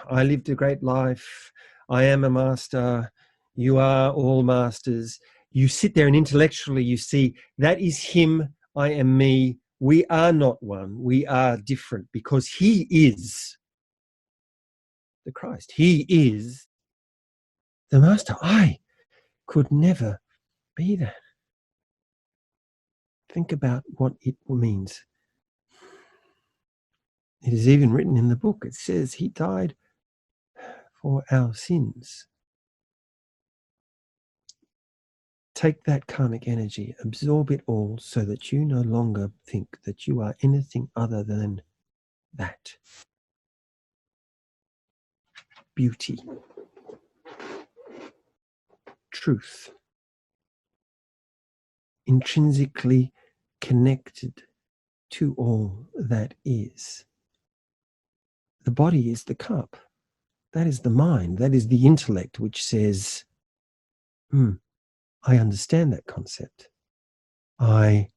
I lived a great life. I am a master. You are all masters. You sit there and intellectually you see that is him. I am me. We are not one. We are different because he is the Christ. He is the master. I could never be that. Think about what it means. It is even written in the book. It says he died for our sins. Take that karmic energy, absorb it all so that you no longer think that you are anything other than that. Beauty. Truth. Intrinsically connected to all that is. The body is the cup. That is the mind. That is the intellect which says, I understand that concept. I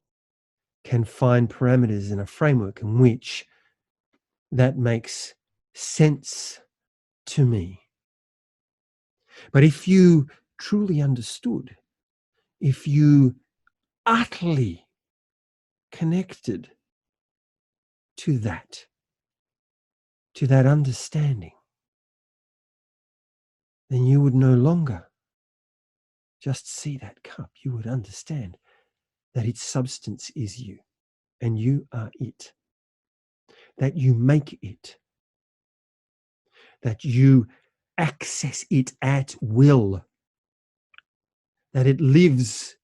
can find parameters in a framework in which that makes sense to me. But if you truly understood, if you utterly connected to that understanding, then you would no longer just see that cup. You would understand that its substance is you, and you are it. That you make it. That you access it at will. That it lives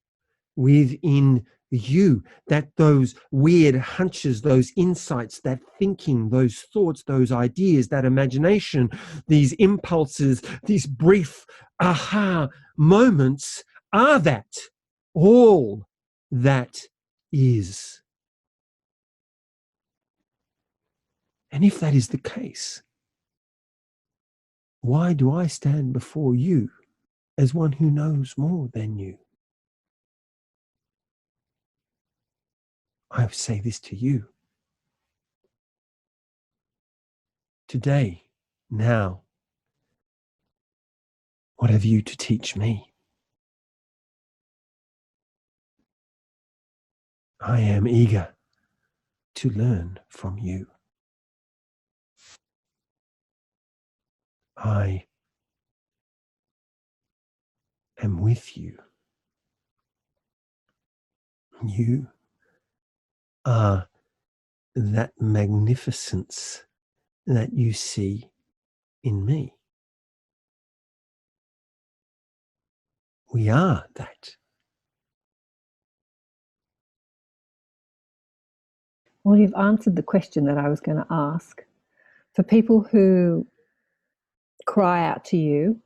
within you, that those weird hunches, those insights, that thinking, those thoughts, those ideas, that imagination, these impulses, these brief aha moments are that all that is. And if that is the case, why do I stand before you as one who knows more than you? I say this to you. Today, now, what have you to teach me? I am eager to learn from you. I am with you. You are that magnificence that you see in me. We are that. Well, you've answered the question that I was going to ask. For people who cry out to you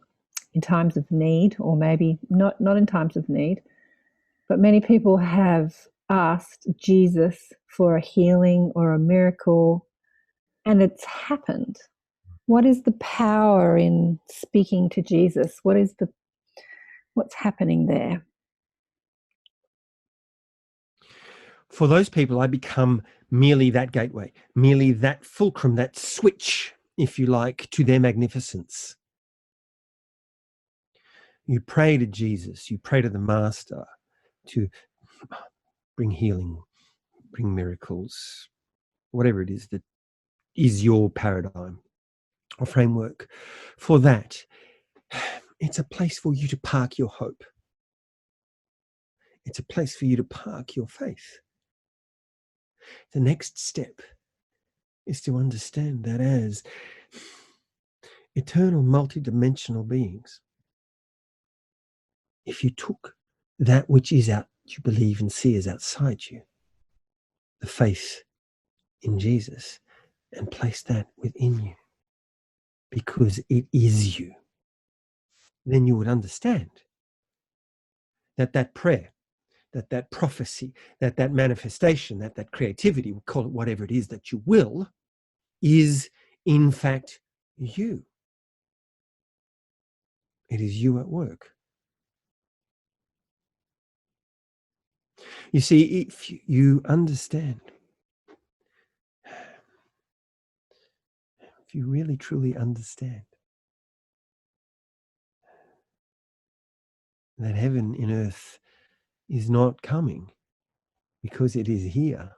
in times of need, or maybe not in times of need, but many people have asked Jesus for a healing or a miracle, and it's happened. What is the power in speaking to Jesus? What's happening there? For those people, I become merely that gateway, merely that fulcrum, that switch, if you like, to their magnificence. You pray to Jesus, you pray to the Master to bring healing, bring miracles, whatever it is that is your paradigm or framework. For that, it's a place for you to park your hope. It's a place for you to park your faith. The next step is to understand that as eternal, multidimensional beings, if you took that which is out, you believe and see as outside you, the faith in Jesus, and place that within you, because it is you, then you would understand that that prayer, that prophecy, that manifestation, that creativity, we'll call it whatever it is that you will, is in fact you. It is you at work. You see, if you understand, if you really truly understand that heaven in earth is not coming because it is here.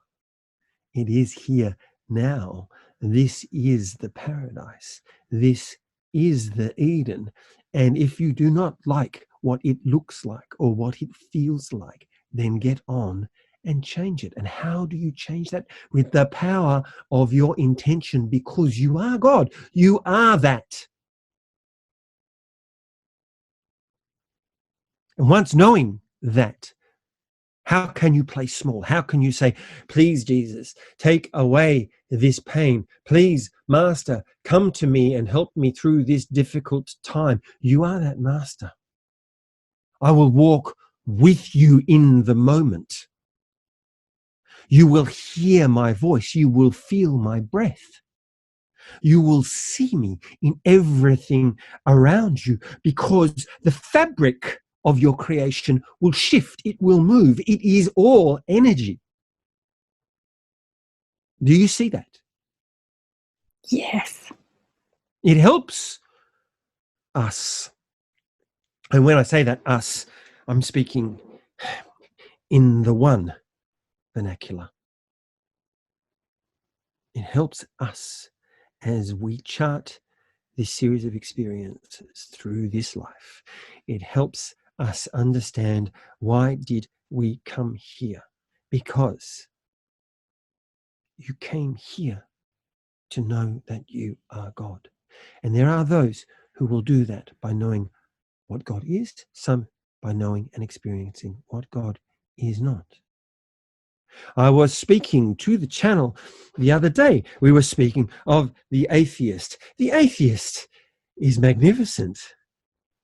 It is here now. This is the paradise. This is the Eden. And if you do not like what it looks like or what it feels like, then get on and change it. And how do you change that? With the power of your intention, because you are God. You are that. And once knowing that, how can you play small? How can you say, please, Jesus, take away this pain. Please, Master, come to me and help me through this difficult time. You are that Master. I will walk with you in the moment. You will hear my voice. You will feel my breath. You will see me in everything around you, because the fabric of your creation will shift. It will move. It is all energy. Do you see that? Yes. It helps us. And when I say that us, I'm speaking in the one vernacular. It helps us as we chart this series of experiences through this life. It helps us understand, why did we come here? Because you came here to know that you are God. And there are those who will do that by knowing what God is, some by knowing and experiencing what God is not. I was speaking to the channel the other day. We were speaking of the atheist. The atheist is magnificent.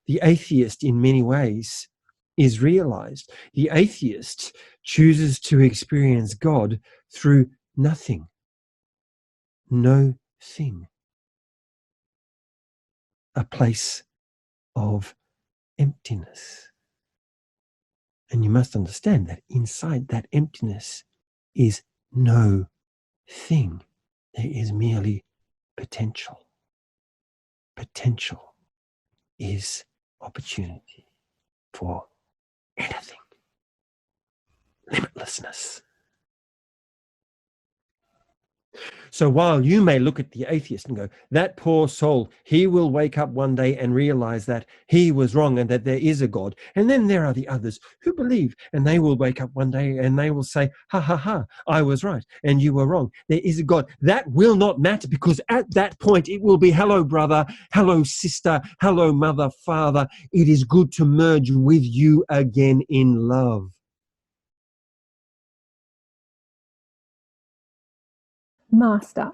The atheist, in many ways, is realized. The atheist chooses to experience God through nothing, no thing, a place of emptiness. And you must understand that inside that emptiness is no thing. There is merely potential. Potential is opportunity for anything. Limitlessness. So while you may look at the atheist and go, that poor soul, he will wake up one day and realize that he was wrong and that there is a God. And then there are the others who believe, and they will wake up one day and they will say, ha, ha, ha, I was right and you were wrong. There is a God. That will not matter, because at that point it will be, hello, brother, hello, sister, hello, mother, father. It is good to merge with you again in love. Master,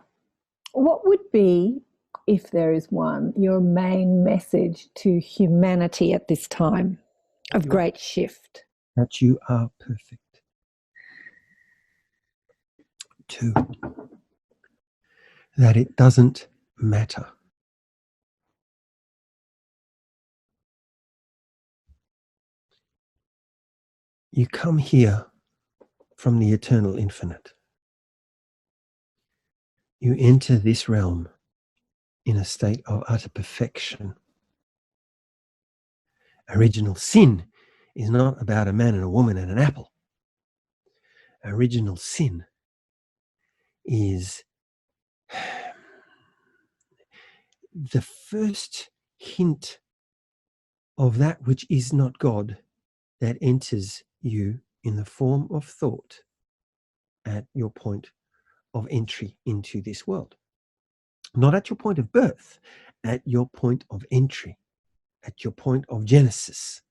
what would be, if there is one, your main message to humanity at this time of great shift? That you are perfect. 2, that it doesn't matter. You come here from the eternal infinite. You enter this realm in a state of utter perfection. Original sin is not about a man and a woman and an apple. Original sin is the first hint of that which is not God that enters you in the form of thought at your point of entry into this world. Not at your point of birth, at your point of entry, at your point of genesis.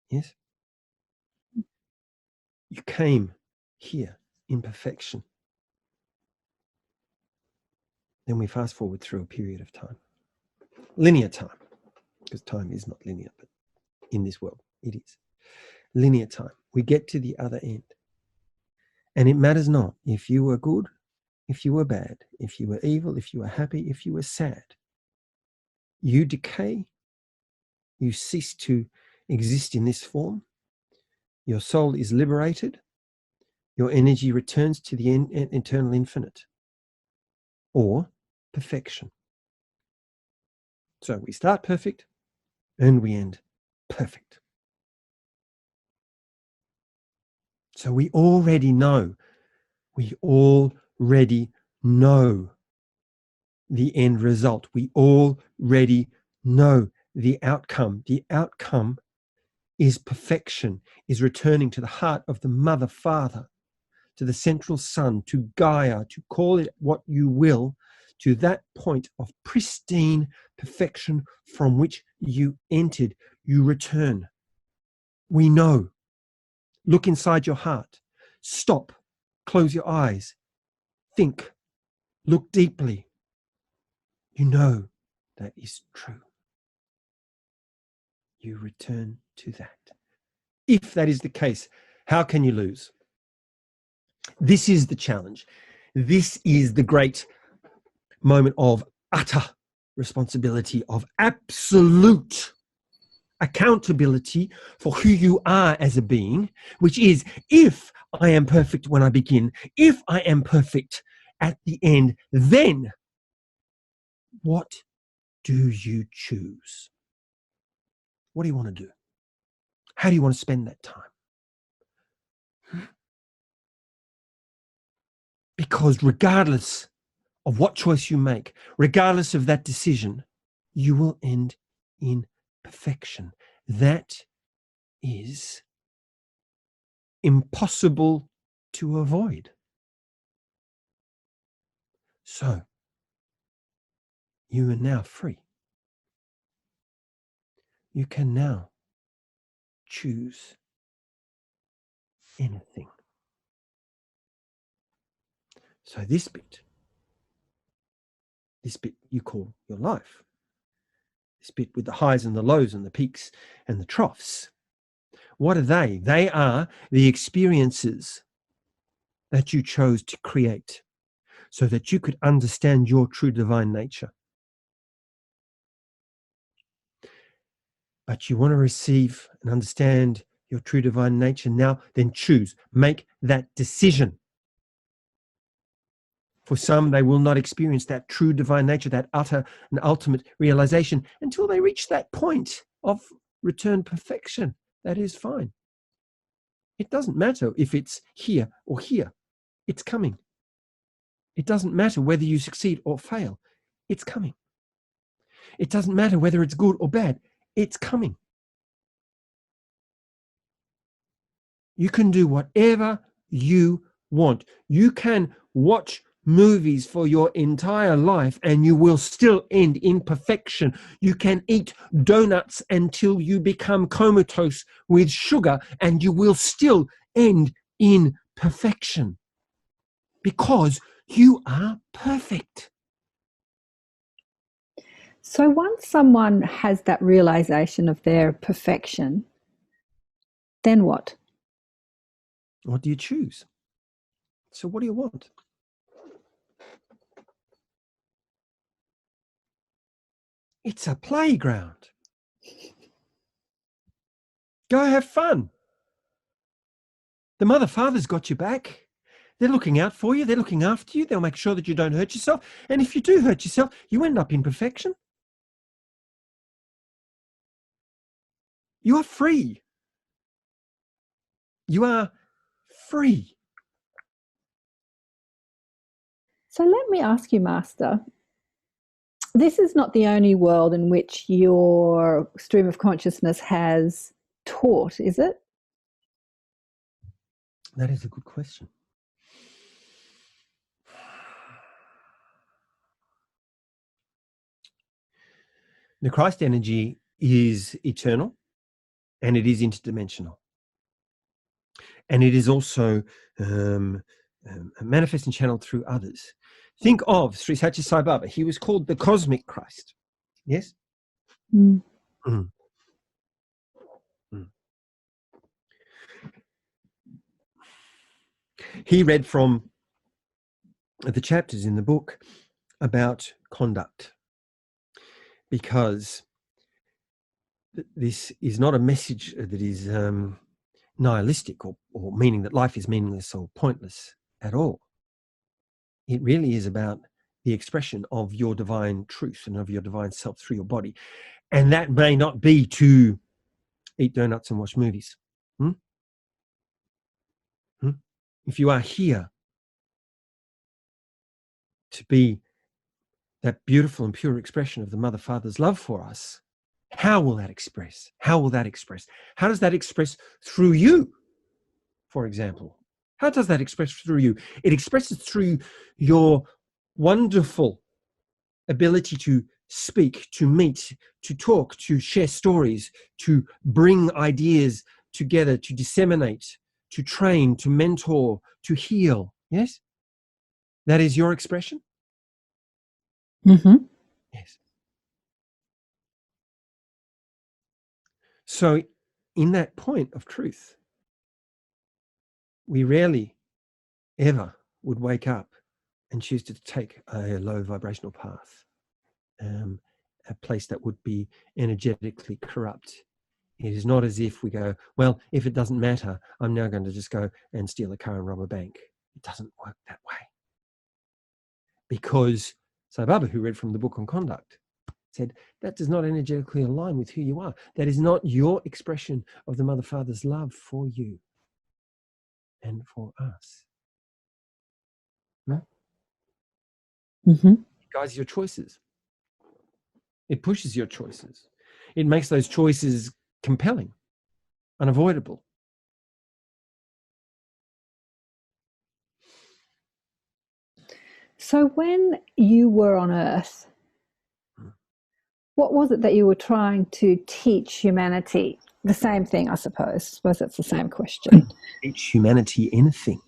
Yes? You came here in perfection. Then we fast forward through a period of time. Linear time, because time is not linear, but in this world it is. Linear time. We get to the other end. And it matters not if you were good, if you were bad, if you were evil, if you were happy, if you were sad. You decay. You cease to exist in this form. Your soul is liberated. Your energy returns to the eternal infinite, or perfection. So we start perfect and we end perfect. So we already know the end result. We already know the outcome. The outcome is perfection, is returning to the heart of the mother, father, to the central sun, to Gaia, to call it what you will, to that point of pristine perfection from which you entered. You return. We know. Look inside your heart. Stop. Close your eyes. Think. Look deeply. You know that is true. You return to that. If that is the case, how can you lose? This is the challenge. This is the great moment of utter responsibility, of absolute accountability for who you are as a being, which is, if I am perfect when I begin, if I am perfect at the end, then what do you choose? What do you want to do? How do you want to spend that time? Because regardless of what choice you make, regardless of that decision, you will end in perfection. That is impossible to avoid. So, you are now free. You can now choose anything. So this bit you call your life. This bit with the highs and the lows and the peaks and the troughs. What are they? They are the experiences that you chose to create so that you could understand your true divine nature. But you want to receive and understand your true divine nature now, then choose. Make that decision. For some, they will not experience that true divine nature, that utter and ultimate realization until they reach that point of return perfection. That is fine. It doesn't matter if it's here or here. It's coming. It doesn't matter whether you succeed or fail. It's coming. It doesn't matter whether it's good or bad. It's coming. You can do whatever you want. You can watch movies for your entire life and you will still end in perfection. You can eat donuts until you become comatose with sugar and you will still end in perfection because you are perfect. So once someone has that realization of their perfection, then what? What do you choose? So what do you want? It's a playground. Go have fun. The mother, father's got your back. They're looking out for you. They're looking after you. They'll make sure that you don't hurt yourself. And if you do hurt yourself, you end up in perfection. You are free. You are free. So let me ask you, Master, this is not the only world in which your stream of consciousness has taught, is it? That is a good question. The Christ energy is eternal and it is interdimensional. And it is also manifest and channeled through others. Think of Sri Satya Sai Baba. He was called the Cosmic Christ. Yes? Mm. Mm. Mm. He read from the chapters in the book about conduct because this is not a message that is nihilistic or meaning that life is meaningless or pointless at all. It really is about the expression of your divine truth and of your divine self through your body. And that may not be to eat donuts and watch movies. If you are here to be that beautiful and pure expression of the Mother Father's love for us, how will that express? How will that express? How does that express through you, for example? How does that express through you? It expresses through your wonderful ability to speak, to meet, to talk, to share stories, to bring ideas together, to disseminate, to train, to mentor, to heal. Yes? That is your expression? Mm-hmm. Yes. So in that point of truth, we rarely ever would wake up and choose to take a low vibrational path, a place that would be energetically corrupt. It is not as if we go, well, if it doesn't matter, I'm now going to just go and steal a car and rob a bank. It doesn't work that way. Because Sai Baba, who read from the book on conduct, said that does not energetically align with who you are. That is not your expression of the Mother Father's love for you and for us. No? Mm-hmm. It guides your choices. It pushes your choices. It makes those choices compelling, unavoidable. So when you were on Earth, what was it that you were trying to teach humanity? The same thing, I suppose. I suppose it's the same question. Teach humanity anything.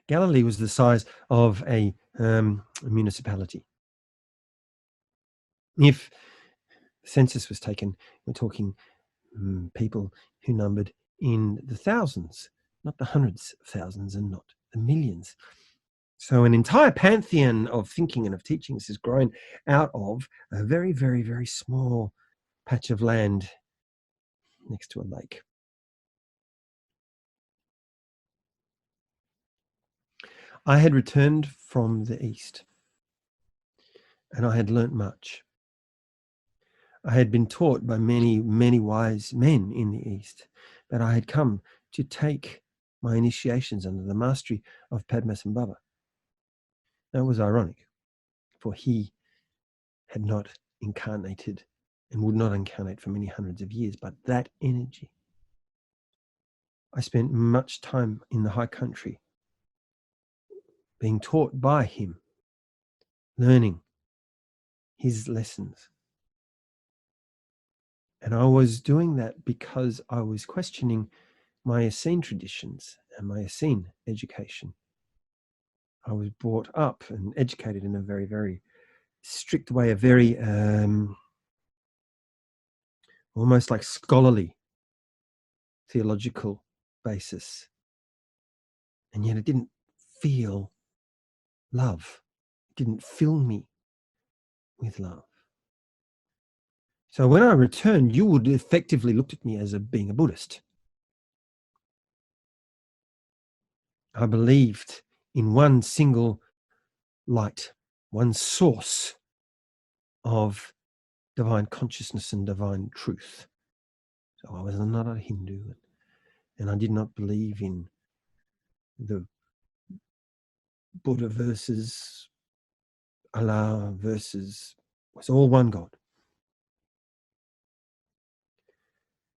Galilee was the size of a municipality. If the census was taken, we're talking people who numbered in the thousands, not the hundreds of thousands and not the millions. So an entire pantheon of thinking and of teachings has grown out of a very, very, very small patch of land next to a lake. I had returned from the East, and I had learnt much. I had been taught by many, many wise men in the East, but I had come to take my initiations under the mastery of Padmasambhava. That was ironic, for he had not incarnated and would not incarnate for many hundreds of years, but that energy. I spent much time in the high country being taught by him, learning his lessons. And I was doing that because I was questioning my Essene traditions and my Essene education. I was brought up and educated in a very, very strict way, a very almost like scholarly theological basis. And yet it didn't feel love. It didn't fill me with love. So when I returned, you would effectively look at me as being a Buddhist. I believed in one single light, one source of divine consciousness and divine truth. So I was not a Hindu, and I did not believe in the Buddha versus Allah versus, it was all one God.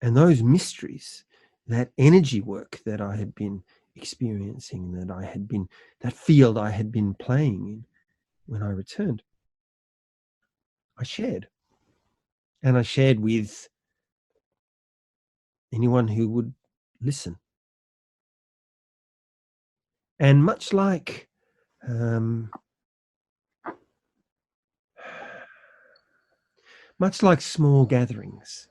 And those mysteries, that energy work that I had been experiencing, that field I had been playing in when I returned, I shared. And I shared with anyone who would listen. And much like small gatherings,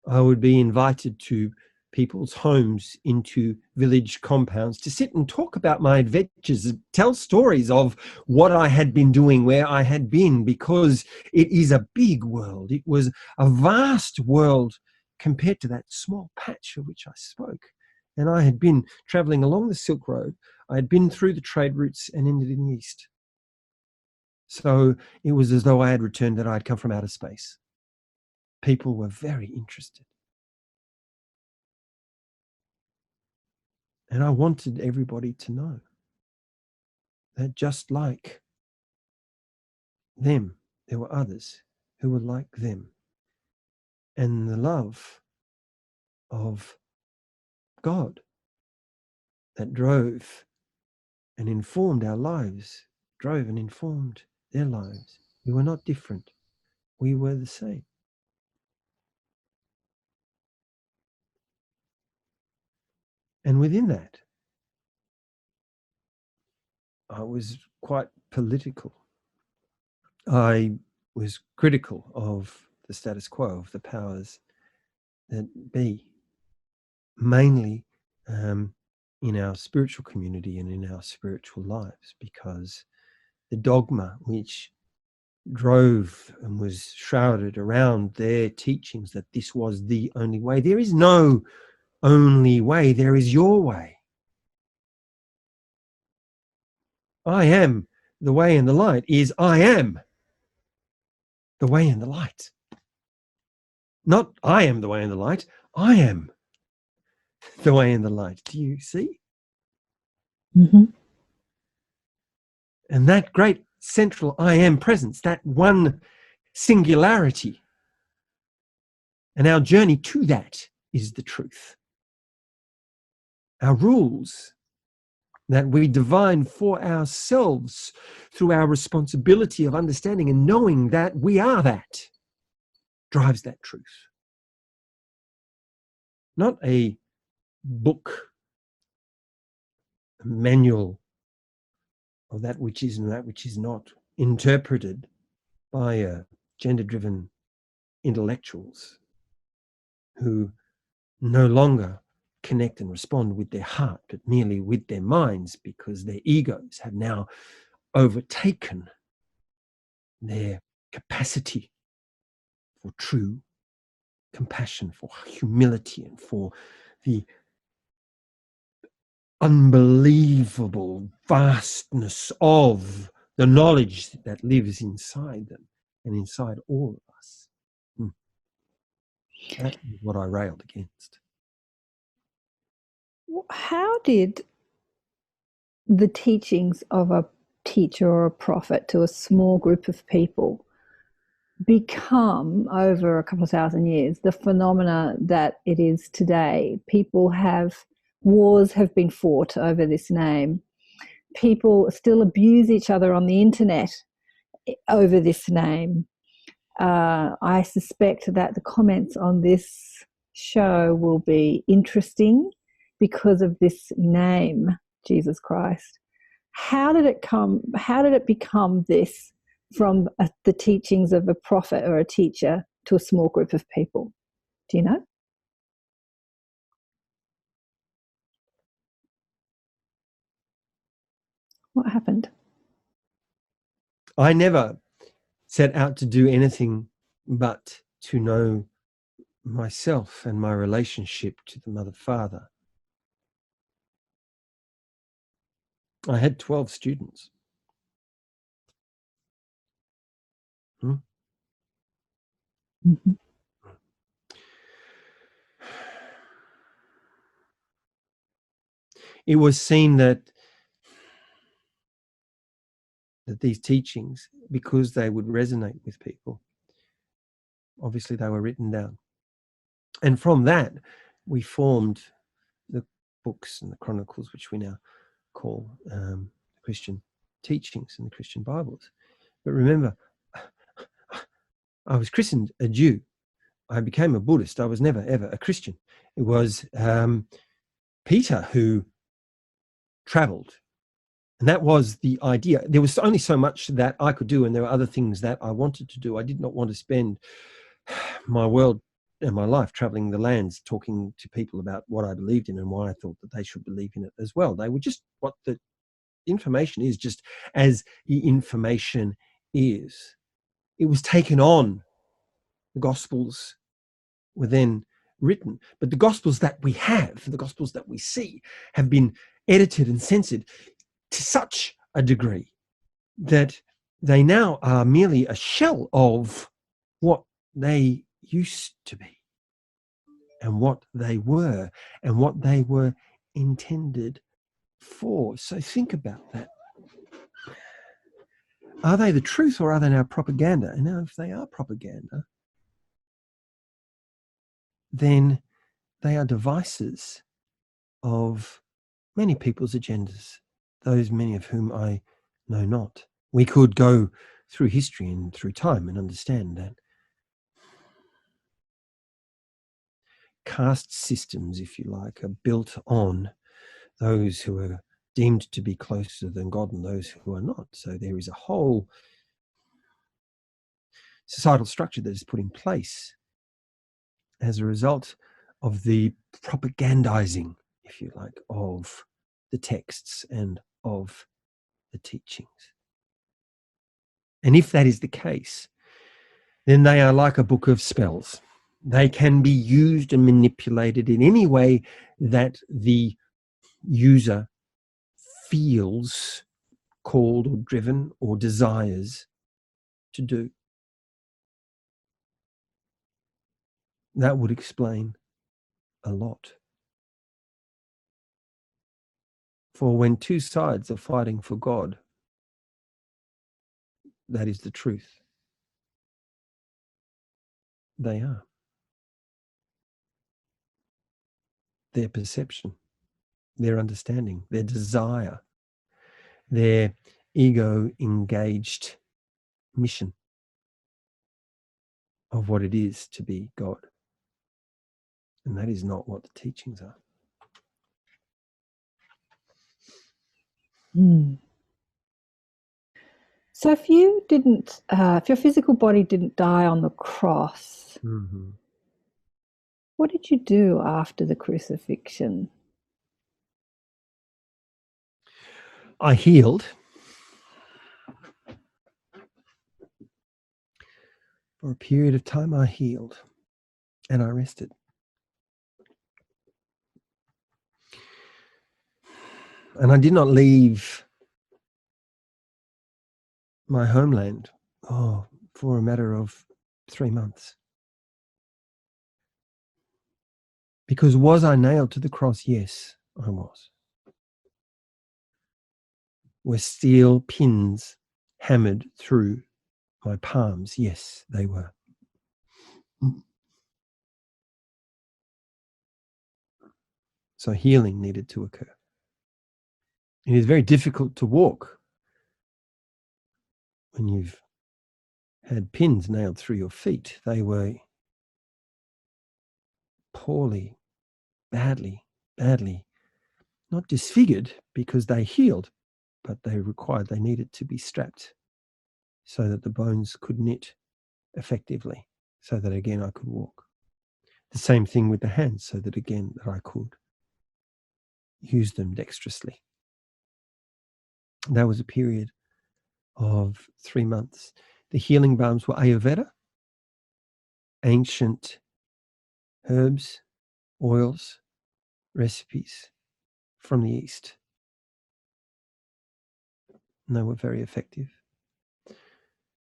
I would be invited to people's homes, into village compounds, to sit and talk about my adventures, tell stories of what I had been doing, where I had been, because it is a big world. It was a vast world compared to that small patch of which I spoke. And I had been traveling along the Silk Road. I had been through the trade routes and ended in the East. So it was as though I had returned, that I had come from outer space. People were very interested. And I wanted everybody to know that just like them, there were others who were like them. And the love of God that drove and informed our lives, drove and informed their lives. We were not different. We were the same. And within that, I was quite political. I was critical of the status quo, of the powers that be, mainly in our spiritual community and in our spiritual lives, because the dogma which drove and was shrouded around their teachings that this was the only way. There is no only way, there is your way. I am the way and the light is I am the way and the light. Not I am the way and the light, I am the way and the light. Do you see? Mm-hmm. And that great central I am presence, that one singularity, and our journey to that is the truth. Our rules that we divine for ourselves through our responsibility of understanding and knowing that we are that, drives that truth. Not a book, a manual of that which is and that which is not, interpreted by gender-driven intellectuals who no longer connect and respond with their heart, but merely with their minds, because their egos have now overtaken their capacity for true compassion, for humility, and for the unbelievable vastness of the knowledge that lives inside them and inside all of us. That is what I railed against. How did the teachings of a teacher or a prophet to a small group of people become, over a couple of thousand years, the phenomena that it is today? Wars have been fought over this name. People still abuse each other on the internet over this name. I suspect that the comments on this show will be interesting because of this name, Jesus Christ. How did it become this from the teachings of a prophet or a teacher to a small group of people? Do you know? What happened? I never set out to do anything but to know myself and my relationship to the Mother Father. I had 12 students. Mm-hmm. It was seen that these teachings, because they would resonate with people, obviously they were written down. And from that, we formed the books and the chronicles, which we now call Christian teachings and the Christian Bibles. But remember, I was christened a Jew. I became a Buddhist. I was never, ever a Christian. It was Peter who traveled. And that was the idea. There was only so much that I could do, and there were other things that I wanted to do. I did not want to spend my world and my life traveling the lands, talking to people about what I believed in and why I thought that they should believe in it as well. They were just what the information is, just as the information is. It was taken on. The Gospels were then written, but the Gospels that we have, the Gospels that we see, have been edited and censored to such a degree that they now are merely a shell of what they used to be and what they were intended for. So think about that. Are they the truth, or are they now propaganda? And now if they are propaganda, then they are devices of many people's agendas, those many of whom I know not. We could go through history and through time and understand that caste systems, if you like, are built on those who are deemed to be closer than God and those who are not. So there is a whole societal structure that is put in place as a result of the propagandizing, if you like, of the texts and of the teachings. And if that is the case, then they are like a book of spells. They can be used and manipulated in any way that the user feels called or driven or desires to do. That would explain a lot. For when two sides are fighting for God, that is the truth. They are. Their perception their understanding, their desire, their ego-engaged mission of what it is to be God. And that is not what the teachings are. So if you didn't, if your physical body didn't die on the cross, what did you do after the crucifixion? I healed. For a period of time, I healed and I rested. And I did not leave my homeland for a matter of 3 months. Because was I nailed to the cross? Yes, I was. Were steel pins hammered through my palms? Yes, they were. So healing needed to occur. It is very difficult to walk when you've had pins nailed through your feet. They were poorly, badly, not disfigured because they healed, but they needed to be strapped so that the bones could knit effectively, so that again I could walk. The same thing with the hands, so that again that I could use them dexterously. That was a period of 3 months. The healing balms were Ayurveda, ancient herbs, oils, recipes from the East. And they were very effective.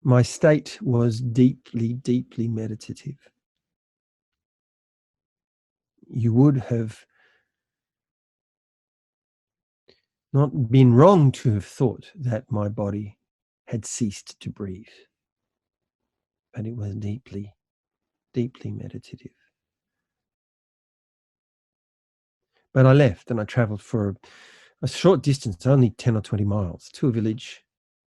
My state was deeply, deeply meditative. You would have not been wrong to have thought that my body had ceased to breathe, but it was deeply, deeply meditative. But I left and I traveled for a short distance, only 10 or 20 miles, to a village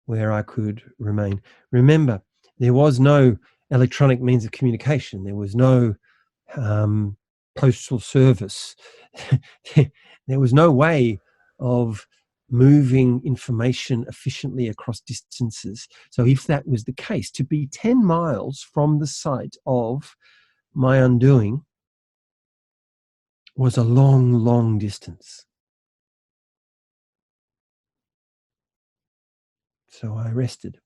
where I could remain. Remember, there was no electronic means of communication. There was no postal service. There was no way of moving information efficiently across distances. So if that was the case, to be 10 miles from the site of my undoing was a long, long distance. So I rested.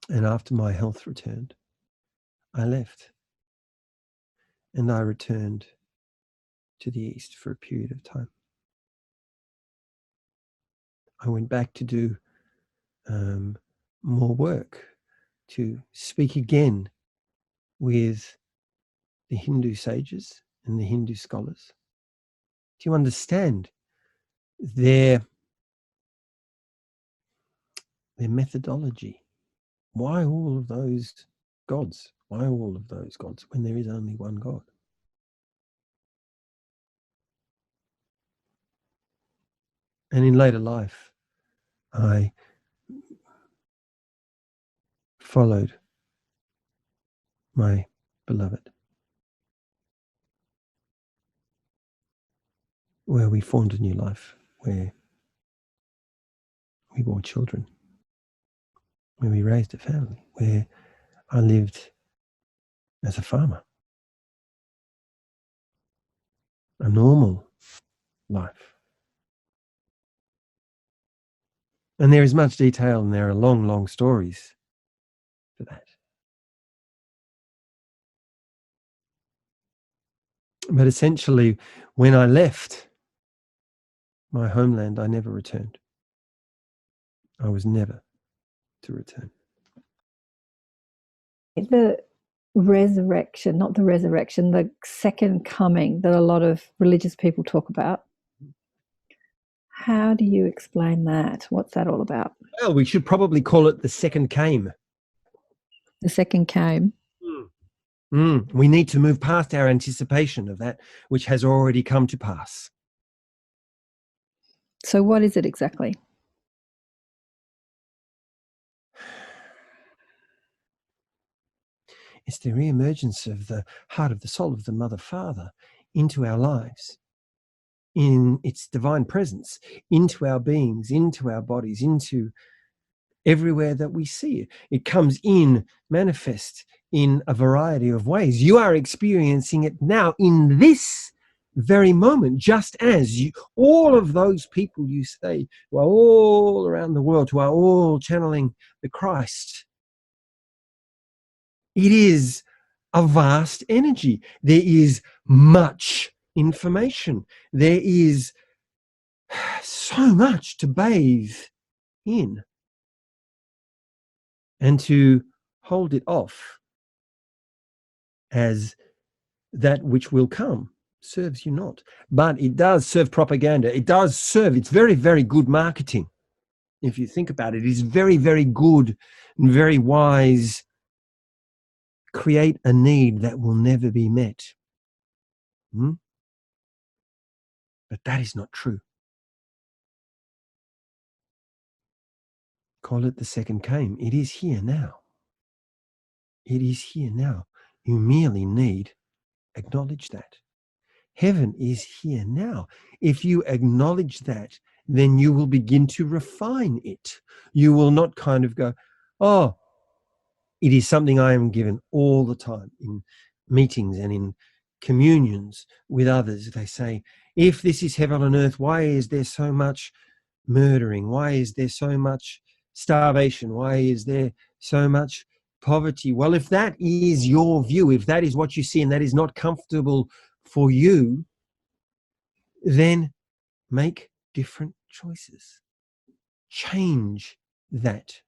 And after my health returned, I left. And I returned to the East for a period of time. I went back to do more work, to speak again with the Hindu sages and the Hindu scholars, to understand their methodology. Why all of those gods? Why all of those gods when there is only one God? And in later life, I followed my beloved, where we formed a new life, where we bore children, where we raised a family, where I lived as a farmer, a normal life. And there is much detail and there are long, long stories for that. But essentially, when I left my homeland, I never returned. I was never to return. The resurrection, not the resurrection, the second coming that a lot of religious people talk about. How do you explain that? What's that all about? Well, we should probably call it the second came. The second came. We need to move past our anticipation of that which has already come to pass. So what is it exactly? It's the re-emergence of the heart of the soul of the Mother Father into our lives, in its divine presence, into our beings, into our bodies, into everywhere that we see it. It comes in, manifest in a variety of ways. You are experiencing it now in this very moment, just as you, all of those people you say who are all around the world, who are all channeling the Christ. It is a vast energy. There is much information. There is so much to bathe in. And to hold it off as that which will come serves you not. But it does serve propaganda. It does serve, it's very, very good marketing. If you think about it, it is very, very good and very wise. Create a need that will never be met. But that is not true. Call it the second came. It is here now. It is here now. You merely need acknowledge that. Heaven is here now. If you acknowledge that, then you will begin to refine it. You will not kind of go, oh, it is something I am given all the time in meetings and in communions with others. They say, if this is heaven on earth, why is there so much murdering? Why is there so much starvation? Why is there so much poverty? Well, if that is your view, if that is what you see and that is not comfortable for you, then make different choices. Change that.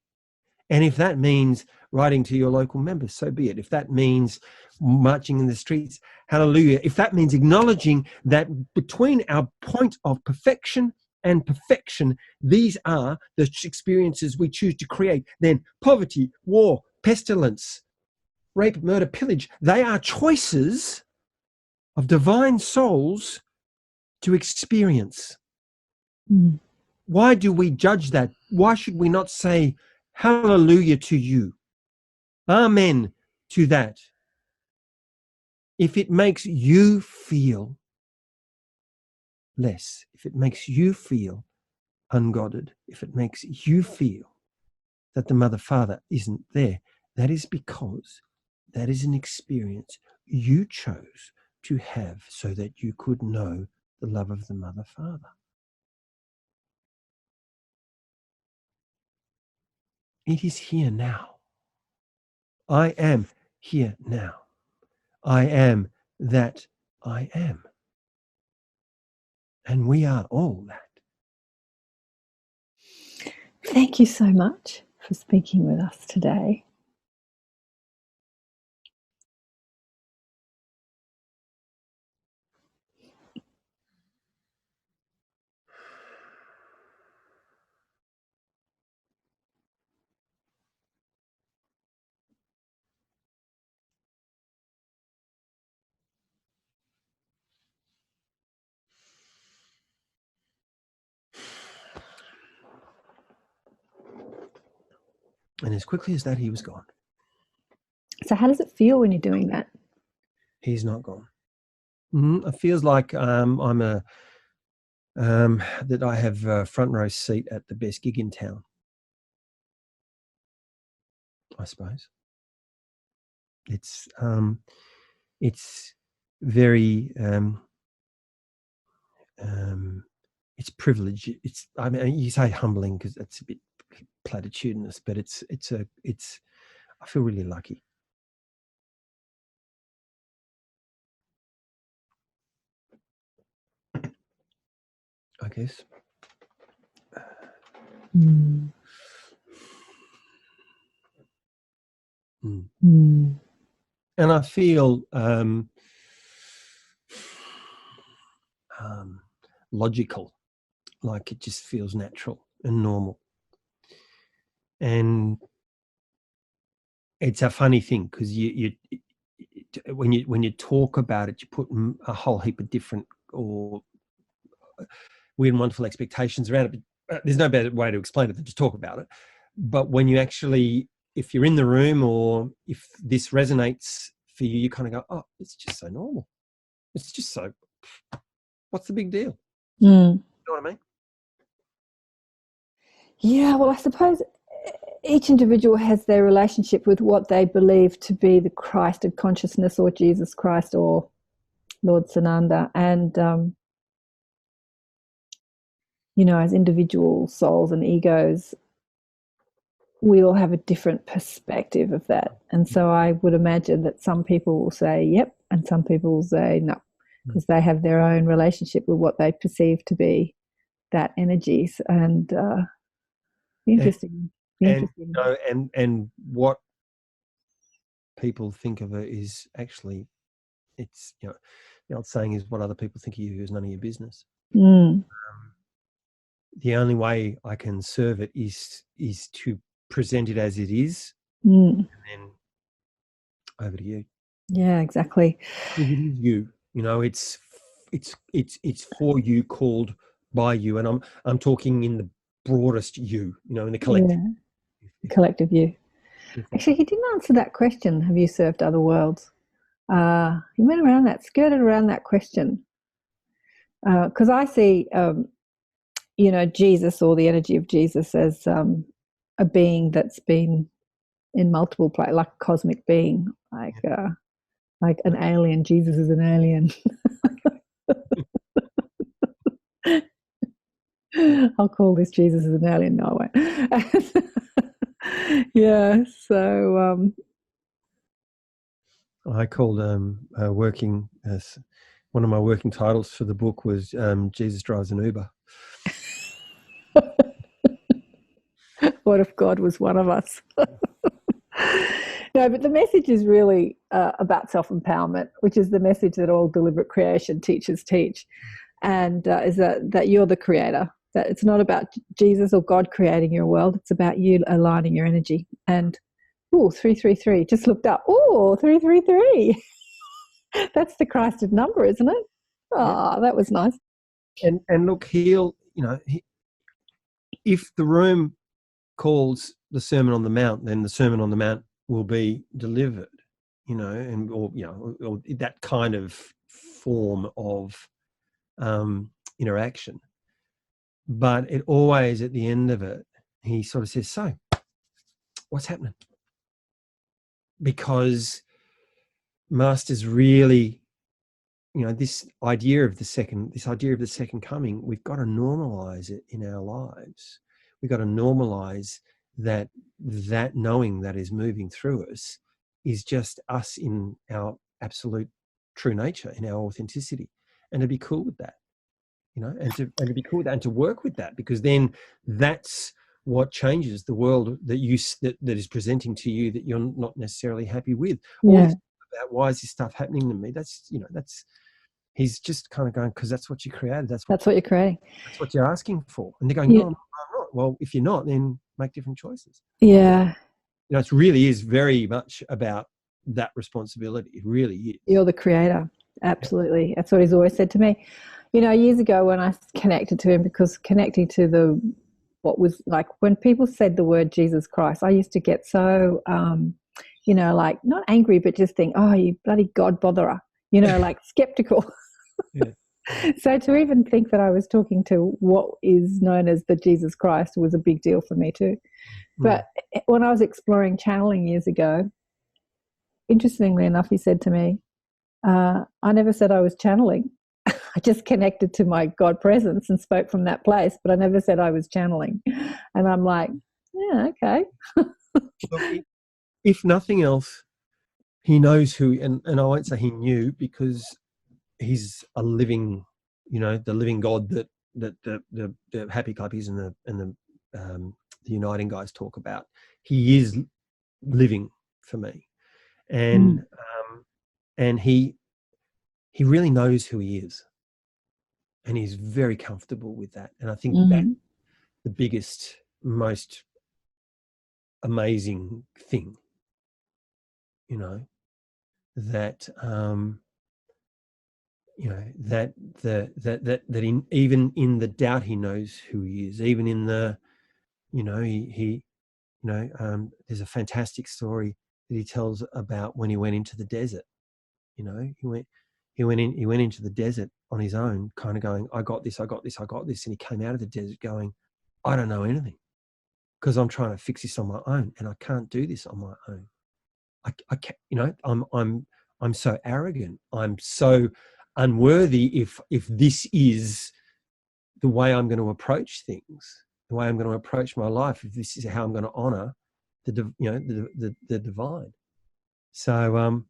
And if that means writing to your local members, so be it. If that means marching in the streets, hallelujah. If that means acknowledging that between our point of perfection and perfection, these are the experiences we choose to create, then poverty, war, pestilence, rape, murder, pillage, they are choices of divine souls to experience. Why do we judge that? Why should we not say hallelujah to you? Amen to that. If it makes you feel less, if it makes you feel ungodded, if it makes you feel that the Mother Father isn't there, that is because that is an experience you chose to have so that you could know the love of the Mother Father. It is here now. I am here now. I am that I am. And we are all that. Thank you so much for speaking with us today. And as quickly as that, he was gone. So how does it feel when you're doing that? He's not gone. It feels like I'm a that I have a front row seat at the best gig in town, I suppose. It's very it's privilege. It's, I mean, you say humbling because that's a bit platitudinous, but it's I feel really lucky. I guess. And I feel logical, like it just feels natural and normal. And it's a funny thing because when you talk about it, you put a whole heap of different or weird and wonderful expectations around it. But there's no better way to explain it than just talk about it. But when you actually, if you're in the room or if this resonates for you, you kind of go, oh, it's just so normal. It's just so, what's the big deal? You know what I mean? Yeah, well, I suppose each individual has their relationship with what they believe to be the Christ of consciousness, or Jesus Christ, or Lord Sananda. And, you know, as individual souls and egos, we all have a different perspective of that. And so I would imagine that some people will say, yep, and some people will say no, because they have their own relationship with what they perceive to be that energies. And interesting. And, you know, and what people think of it is actually, it's, you know, the old saying is, what other people think of you is none of your business. The only way I can serve it is to present it as it is, and then over to you. Yeah, exactly. Because it is you. You know, it's for you, called by you, and I'm talking in the broadest you. You know, in the collective. Yeah. Collective you. Actually, he didn't answer that question. Have you served other worlds? He went around that, skirted around that question. Because I see, you know, Jesus, or the energy of Jesus, as a being that's been in multiple places, like a cosmic being, like an alien. Jesus is an alien. I'll call this Jesus is an alien. No, I won't. Yeah, so I called working as one of my working titles for the book was Jesus Drives an Uber. what if God was one of us? No, but the message is really about self-empowerment, which is the message that all deliberate creation teachers teach, and is that you're the creator. That it's not about Jesus or God creating your world. It's about you aligning your energy. And 333, just looked up. 333. That's the Christed number, isn't it? Oh, yeah. That was nice. And look, he'll, you know, if the room calls the Sermon on the Mount, then the Sermon on the Mount will be delivered, you know, and or you know, or that kind of form of interaction. But it always, at the end of it, he sort of says, so what's happening? Because Master's really, you know, this idea of the second coming, we've got to normalize it in our lives. We've got to normalize that knowing that is moving through us is just us in our absolute true nature, in our authenticity, and to be cool with that, you know, and to be cool with that, and to work with that, because then that's what changes the world that is presenting to you that you're not necessarily happy with. All this about, why is this stuff happening to me? That's, you know, that's, he's just kind of going, because that's what you created. That's what you're creating. That's what you're asking for. And they're going, no, I'm not. Well, if you're not, then make different choices. Yeah. You know, it really is very much about that responsibility. It really is. You're the creator. Absolutely. That's what he's always said to me. You know, years ago when I connected to him, because connecting to what was like, when people said the word Jesus Christ, I used to get so, you know, like not angry, but just think, oh, you bloody God botherer, you know, like skeptical. Yeah. So to even think that I was talking to what is known as the Jesus Christ was a big deal for me too. But when I was exploring channeling years ago, interestingly enough, he said to me, I never said I was channeling. I just connected to my God presence and spoke from that place, but I never said I was channeling. And I'm like, yeah, okay. Look, if nothing else, he knows who, and I won't say he knew, because he's a living, you know, the living God that the happy clappies and the uniting guys talk about. He is living for me, and he really knows who he is, and he's very comfortable with that. And I think that's the biggest, most amazing thing, you know, that you know, even in the doubt, he knows who he is. Even in the, you know, there's a fantastic story that he tells about when he went into the desert. You know, he went into the desert on his own, kind of going, I got this. And he came out of the desert going, I don't know anything, because I'm trying to fix this on my own, and I can't do this on my own. I can't, you know, I'm so arrogant. I'm so unworthy if this is the way I'm going to approach things, the way I'm going to approach my life, if this is how I'm going to honor the divine. So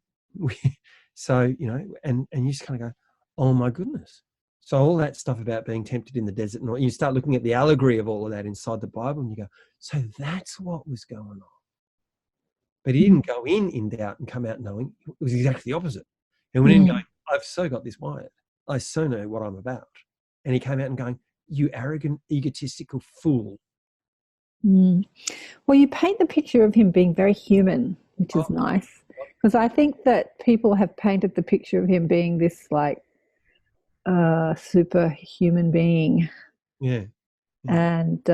so, you know, and you just kind of go, oh my goodness. So all that stuff about being tempted in the desert, and you start looking at the allegory of all of that inside the Bible, and you go, so that's what was going on. But he didn't go in doubt and come out knowing. It was exactly the opposite. And went in going, I've so got this wired. I so know what I'm about. And he came out and going, you arrogant, egotistical fool. Well, you paint the picture of him being very human, which is nice. Because I think that people have painted the picture of him being this like superhuman being. Yeah. And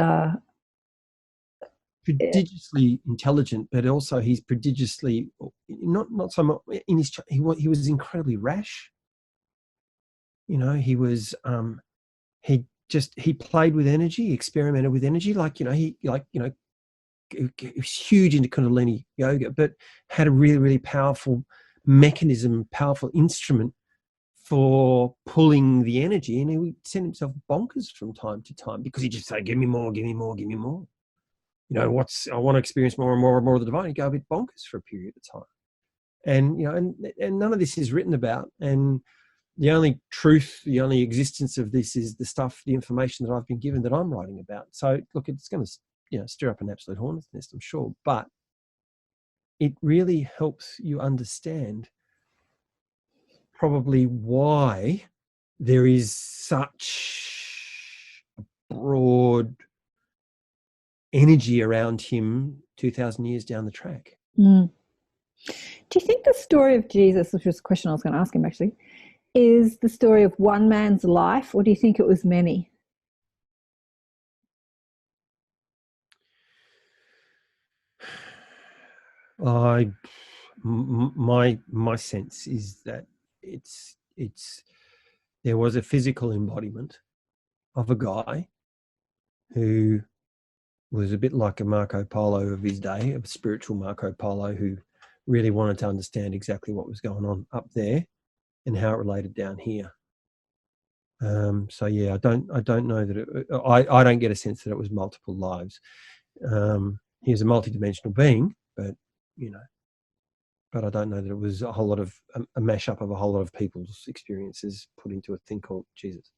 prodigiously intelligent, but also he's prodigiously not so much in his. He was incredibly rash. You know, he was he played with energy, experimented with energy, he was huge into Kundalini yoga, but had a really, really powerful mechanism, powerful instrument for pulling the energy, and he would send himself bonkers from time to time because he'd just say, give me more, give me more, give me more. You know, I want to experience more and more and more of the divine. He'd go a bit bonkers for a period of time. And, you know, and none of this is written about. And the only truth, the only existence of this is the stuff, the information that I've been given that I'm writing about. So, look, it's going to, you know, stir up an absolute hornet's nest, I'm sure. But it really helps you understand probably why there is such a broad energy around him 2,000 years down the track. Do you think the story of Jesus, which was a question I was going to ask him actually, is the story of one man's life, or do you think it was many? My sense is that it's there was a physical embodiment of a guy who was a bit like a Marco Polo of his day, a spiritual Marco Polo who really wanted to understand exactly what was going on up there and how it related down here. So yeah, I don't know that I don't get a sense that it was multiple lives. He was a multidimensional being, but you know, but I don't know that it was a whole lot of a mashup of a whole lot of people's experiences put into a thing called Jesus.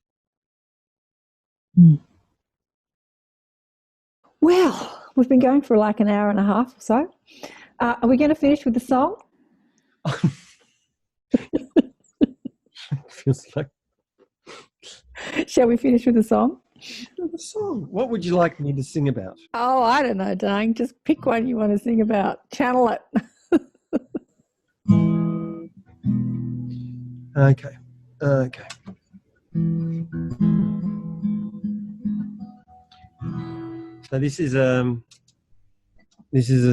Well, we've been going for like an hour and a half or so. Are we going to finish with the song? Feels like. Shall we finish with the song? The song. What would you like me to sing about? Oh, I don't know, darling. Just pick one you want to sing about. Channel it. Okay. So this is a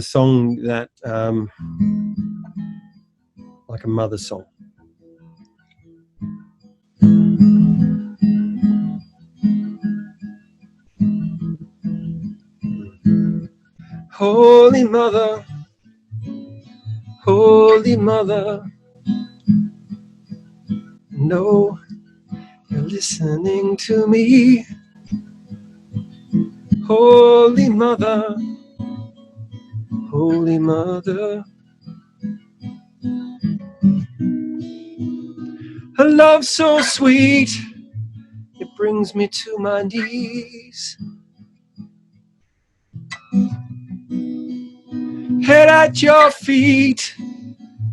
song that like a mother song. Holy Mother, Holy Mother, know you're listening to me. Holy Mother, Holy Mother, a love so sweet, it brings me to my knees. Head at your feet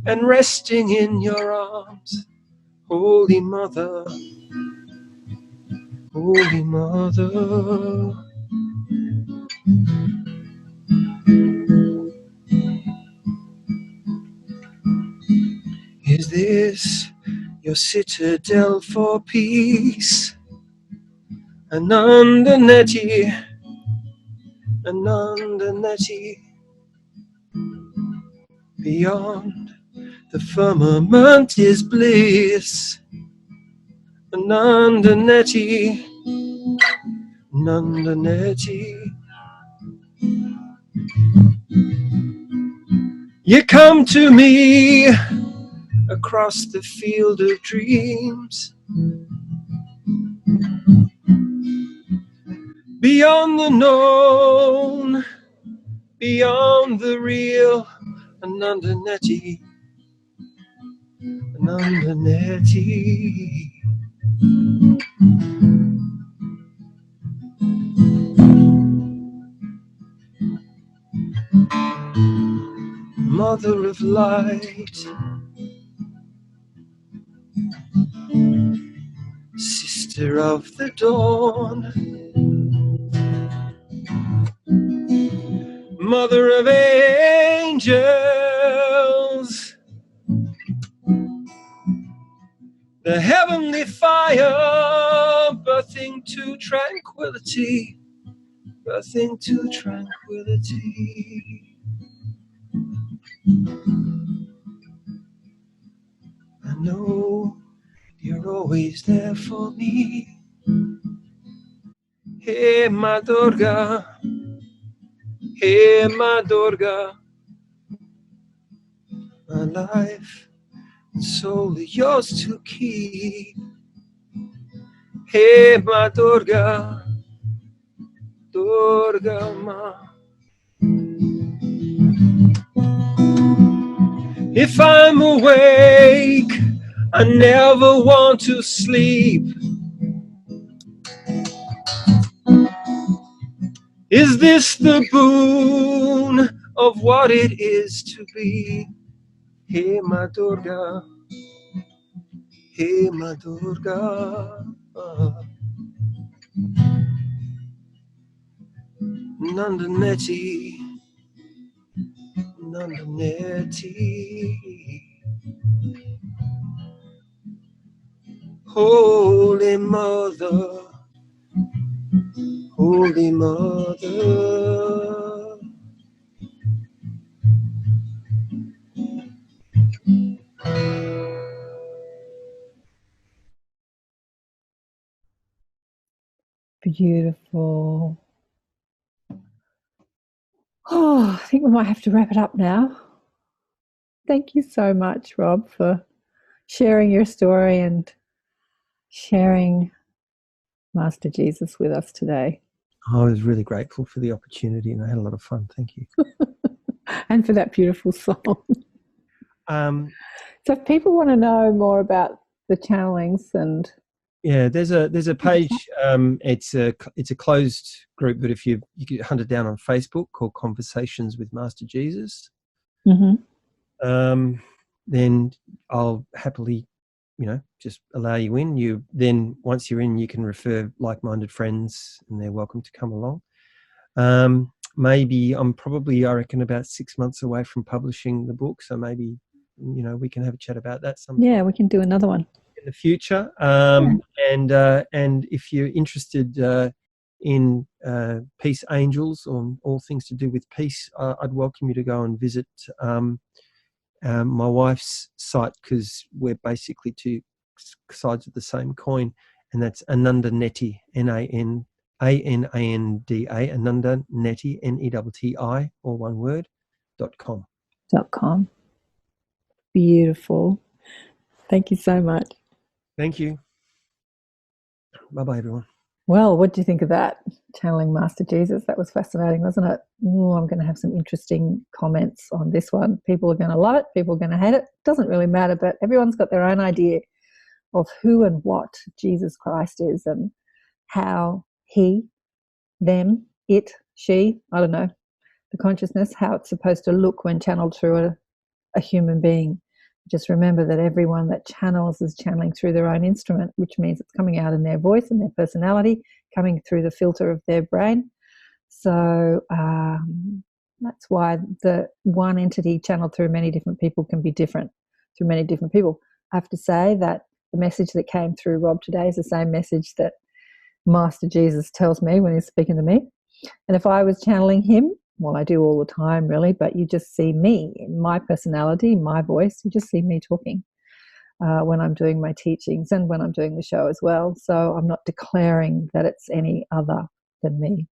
and resting in your arms. Holy Mother, Holy Mother. Is this your citadel for peace. Ananda Neti, Ananda Neti, beyond the firmament is bliss. Ananda Neti, Ananda Neti. You come to me across the field of dreams, beyond the known, beyond the real. Ananda Neti, Ananda Neti. Mother of light, sister of the dawn, mother of angels, the heavenly fire, birthing to tranquility, birthing to tranquility. I know you're always there for me. Hey, my Durga, hey, my Durga, my life and soul are yours to keep. Hey, my Durga, Durga Ma. If I'm awake, I never want to sleep. Is this the boon of what it is to be? Hey, my Durga, hey, my Durga. Nandaneti, Nandaneti. Holy Mother, Holy Mother. Beautiful. Oh, I think we might have to wrap it up now. Thank you so much, Rob, for sharing your story and sharing Master Jesus with us today. I was really grateful for the opportunity and I had a lot of fun. Thank you. And for that beautiful song. So if people want to know more about the channelings and yeah, there's a page. It's a closed group, but if you get hunted down on Facebook called Conversations with Master Jesus, then I'll happily, just allow you in. You then once you're in, you can refer like-minded friends, and they're welcome to come along. Maybe I'm probably, I reckon, about 6 months away from publishing the book, so maybe we can have a chat about that sometime. Yeah, we can do another one in the future. And if you're interested in Peace Angels or all things to do with peace, I'd welcome you to go and visit my wife's site, because we're basically two sides of the same coin, and that's Ananda Neti, Ananda, Ananda Neti, Netti, all one word, .com. .com. Beautiful. Thank you so much. Thank you. Bye-bye, everyone. Well, what do you think of that? Channeling Master Jesus. That was fascinating, wasn't it? Ooh, I'm going to have some interesting comments on this one. People are going to love it. People are going to hate it. Doesn't really matter, but everyone's got their own idea of who and what Jesus Christ is and how he, them, it, she, I don't know, the consciousness, how it's supposed to look when channeled through a human being. Just remember that everyone that channels is channeling through their own instrument, which means it's coming out in their voice and their personality, coming through the filter of their brain. So that's why the one entity channeled through many different people can be different through many different people. I have to say that the message that came through Rob today is the same message that Master Jesus tells me when he's speaking to me. And if I was channeling him, well, I do all the time really, but you just see me, my personality, my voice, you just see me talking when I'm doing my teachings and when I'm doing the show as well. So I'm not declaring that it's any other than me.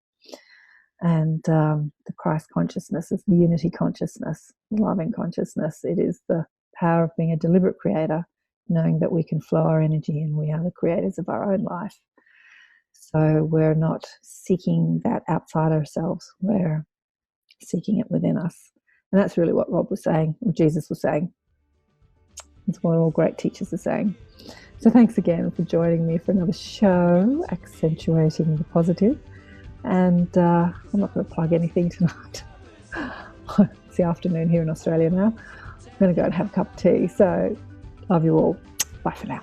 And the Christ consciousness is the unity consciousness, the loving consciousness. It is the power of being a deliberate creator, knowing that we can flow our energy and we are the creators of our own life. So we're not seeking that outside ourselves, we're seeking it within us. And that's really what Rob was saying, or Jesus was saying. It's what all great teachers are saying. So thanks again for joining me for another show, Accentuating the Positive. And I'm not going to plug anything tonight. It's the afternoon here in Australia now. I'm going to go and have a cup of tea. So love you all. Bye for now.